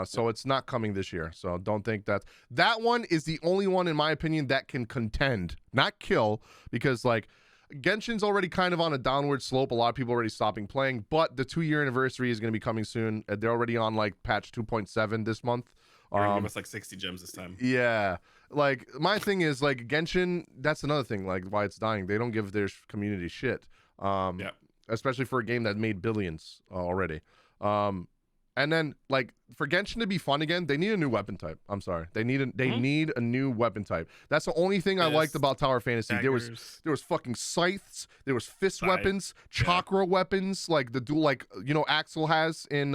So it's not coming this year. So don't think that one is the only one in my opinion that can contend, not kill, because like Genshin's already kind of on a downward slope. A lot of people already stopping playing, but the 2-year anniversary is going to be coming soon. They're already on like patch 2.7 this month. They're gonna give us like 60 gems this time. Yeah. Like my thing is like Genshin, that's another thing, like why it's dying. They don't give their community shit. Especially for a game that made billions already. And then like for Genshin to be fun again, they need a new weapon type. I'm sorry. They need a new weapon type. That's the only thing I liked about Tower Fantasy. Daggers. There was fucking scythes, there was fist weapons, chakra weapons, like the dual, like Axel has in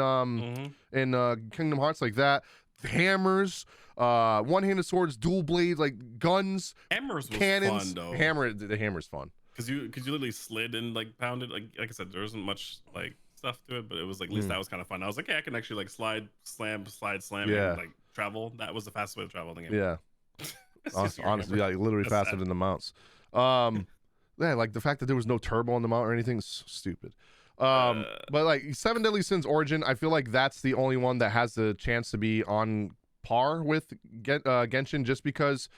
Kingdom Hearts, like that. Hammers, one-handed swords, dual blades, like guns, hammers was cannons. Fun, though. The hammer's fun. Because you literally slid and like pounded. Like I said, there wasn't much like stuff to it, but it was like at least that was kind of fun. I was like, hey, I can actually like slide, slam, and like travel. That was the fastest way to travel in the game. Yeah. Honestly, like literally faster than the mounts. Yeah, like the fact that there was no turbo on the mount or anything is so stupid. But like Seven Deadly Sins Origin, I feel like that's the only one that has the chance to be on par with Genshin, just because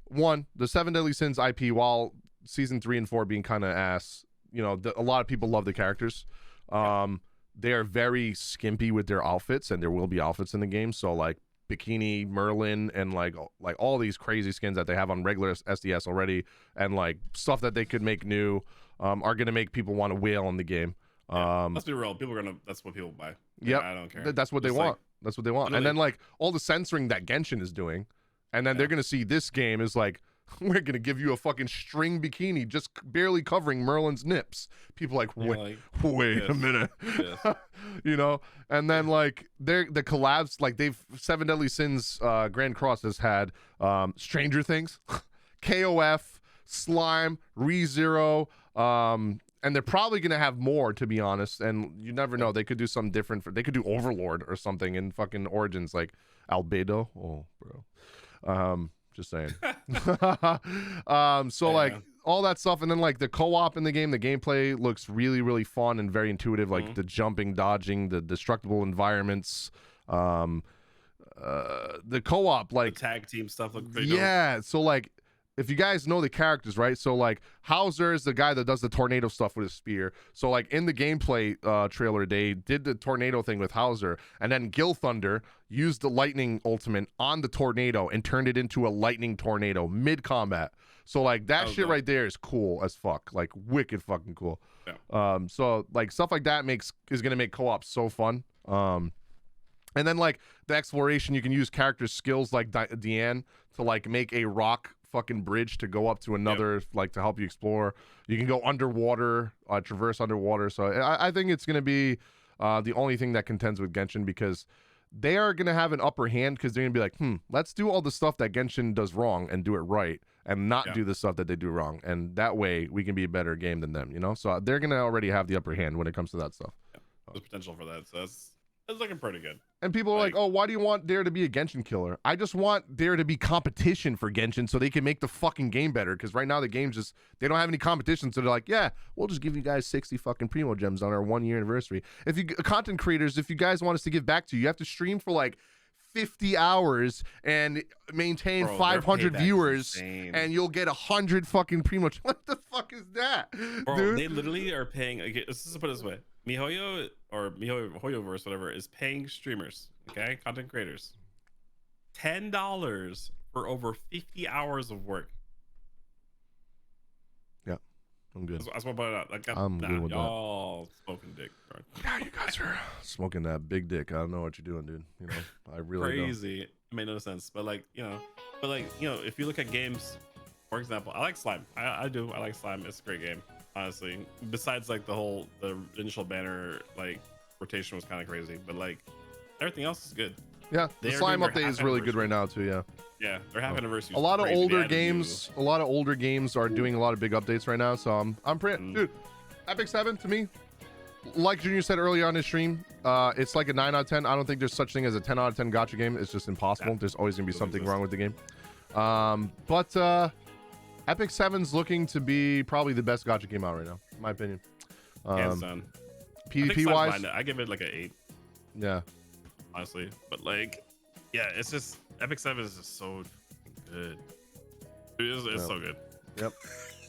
one, the Seven Deadly Sins IP, while season 3 and 4 being kind of ass, a lot of people love the characters. They are very skimpy with their outfits, and there will be outfits in the game. So like Bikini Merlin and like all these crazy skins that they have on regular SDS already, and like stuff that they could make new, are gonna make people want to whale in the game. Let's be real. That's what people buy. Yep. I don't care. That's what they want. That's what they want. And then like all the censoring that Genshin is doing, and then they're gonna see this game is like, we're gonna give you a fucking string bikini just barely covering Merlin's nips. People like, wait a minute. Yes. And then like the collabs, like Seven Deadly Sins Grand Cross has had Stranger Things, KOF, Slime, ReZero, and they're probably gonna have more, to be honest. And you never know, they could do something different. They could do Overlord or something in fucking Origins, like Albedo. Oh, bro. Just saying. So like all that stuff, and then like the co-op in the game, the gameplay looks really, really fun and very intuitive. Like the jumping, dodging, the destructible environments. The co-op, like the tag team stuff look pretty dope. So like if you guys know the characters, right? So like Hauser is the guy that does the tornado stuff with his spear. So like in the gameplay trailer, they did the tornado thing with Hauser, and then Gil Thunder used the lightning ultimate on the tornado and turned it into a lightning tornado mid combat. So like that shit right there is cool as fuck, like wicked fucking cool. Yeah. So like stuff like that is gonna make co-op so fun. And then like the exploration, you can use character skills like Deanne to like make a rock fucking bridge to go up to another, like to help you explore. You can go underwater, traverse underwater. So I think it's gonna be the only thing that contends with Genshin, because they are gonna have an upper hand, because they're gonna be like, let's do all the stuff that Genshin does wrong and do it right, and not do the stuff that they do wrong, and that way we can be a better game than them, you know. So they're gonna already have the upper hand when it comes to that stuff. There's potential for that, so that's looking pretty good. And people are like, oh, why do you want there to be a Genshin killer? I just want there to be competition for Genshin so they can make the fucking game better, because right now the game's just, they don't have any competition, so they're like, yeah, we'll just give you guys 60 fucking Primo Gems on our 1 year anniversary. If you content creators, if you guys want us to give back to you, you have to stream for like 50 hours and maintain 500 viewers, and you'll get 100 fucking Primo. What the fuck is that, dude? They literally are paying. Okay, let's just put it this way: MiHoYo or MiHoYoverse, whatever, is paying streamers, okay, content creators, $10 for over 50 hours of work. Yeah, I'm good. That's what I put it out. Like, I'm good with y'all smoking dick, bro. Yeah, you guys are smoking that big dick. I don't know what you're doing, dude. You know, I really crazy. It made no sense, but like, you know, if you look at games, for example, I like Slime. I do. I like Slime. It's a great game, honestly. Besides, like the initial banner like rotation was kind of crazy, but like everything else is good. Yeah, the Slime update is really good right now too. Yeah. Yeah, their half anniversary. A lot of older games. A lot of older games are doing a lot of big updates right now. So I'm pretty, dude. Epic 7 to me, like Junior said earlier on his stream, it's like a 9 out of 10. I don't think there's such thing as a 10 out of 10 gacha game. It's just impossible. There's always gonna be something wrong with the game. But Epic 7's looking to be probably the best gacha game out right now, in my opinion. Hands down. PvP wise, I give it like an 8. Yeah. Honestly, but like, yeah, it's just Epic 7 is just so good. It's so good. Yep.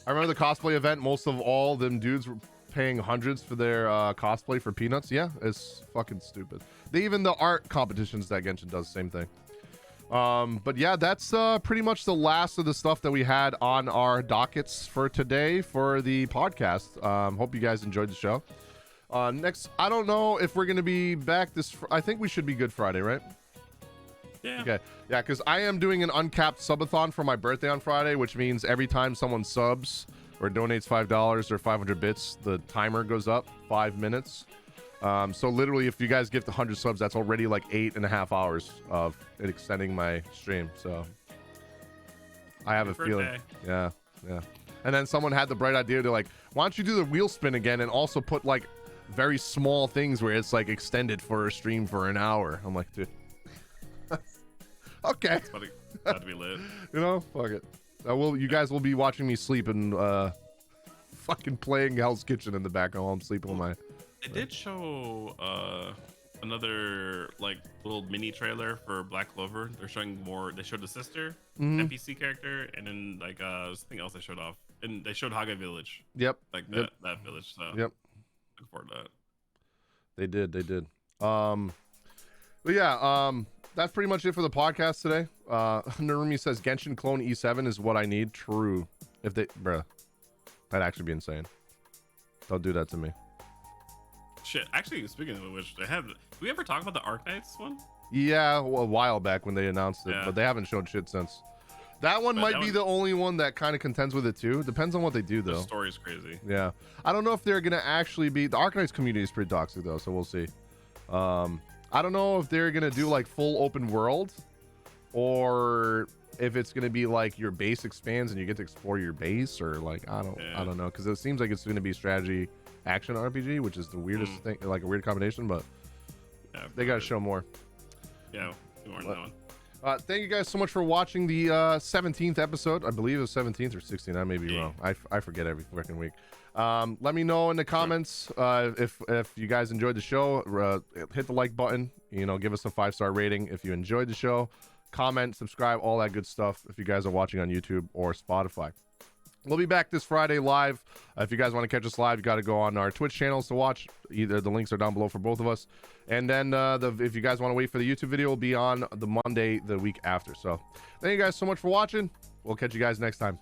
I remember the cosplay event. Most of all them dudes were paying hundreds for their cosplay for peanuts. Yeah, it's fucking stupid. Even the art competitions that Genshin does, same thing. But yeah, that's pretty much the last of the stuff that we had on our dockets for today for the podcast. Hope you guys enjoyed the show. Next, I don't know if we're gonna be back this. I think we should be Good Friday, right? Yeah. Okay. Yeah, because I am doing an uncapped subathon for my birthday on Friday, which means every time someone subs or donates $5 or 500 bits, the timer goes up 5 minutes. So literally, if you guys get the 100 subs, that's already like 8.5 hours of it extending my stream. So I have a feeling. Yeah. And then someone had the bright idea to like, why don't you do the wheel spin again and also put like very small things where it's like extended for a stream for an hour. I'm like, dude. Okay. It's about to be lit. You know, fuck it. You guys will be watching me sleep and fucking playing Hell's Kitchen in the background while I'm sleeping with my. They did show another like little mini trailer for Black Clover. They're showing more. They showed the sister NPC character, and then like something else they showed off, and they showed Haga Village. Yep. Like that village. So yep. Looking forward to that. They did. But yeah, that's pretty much it for the podcast today. Narumi says Genshin clone E7 is what I need. True. If they, bruh, that'd actually be insane. Don't do that to me. Shit. Actually, speaking of which, did we ever talk about the Arknights one? Yeah, a while back when they announced it, but they haven't shown shit since. That one might be the only one that kind of contends with it too. Depends on what they do though. The story's crazy. Yeah, I don't know if they're gonna actually be. The Arknights community is pretty toxic though, so we'll see. I don't know if they're gonna do like full open world, or if it's gonna be like your base expands and you get to explore your base, or like I don't know, because it seems like it's gonna be strategy action RPG, which is the weirdest thing, like a weird combination. But they gotta show more. Yeah, more on that one. Thank you guys so much for watching the 17th episode. I believe it was 17th or 16th. I may be wrong. I forget every freaking week. Let me know in the comments if you guys enjoyed the show. Hit the like button. You know, give us a 5-star rating if you enjoyed the show. comment, subscribe, all that good stuff if you guys are watching on YouTube or Spotify. We'll be back this Friday live. If you guys want to catch us live, you got to go on our Twitch channels to watch. Either the links are down below for both of us. And then if you guys want to wait for the YouTube video, it'll be on the Monday the week after. So thank you guys so much for watching. We'll catch you guys next time.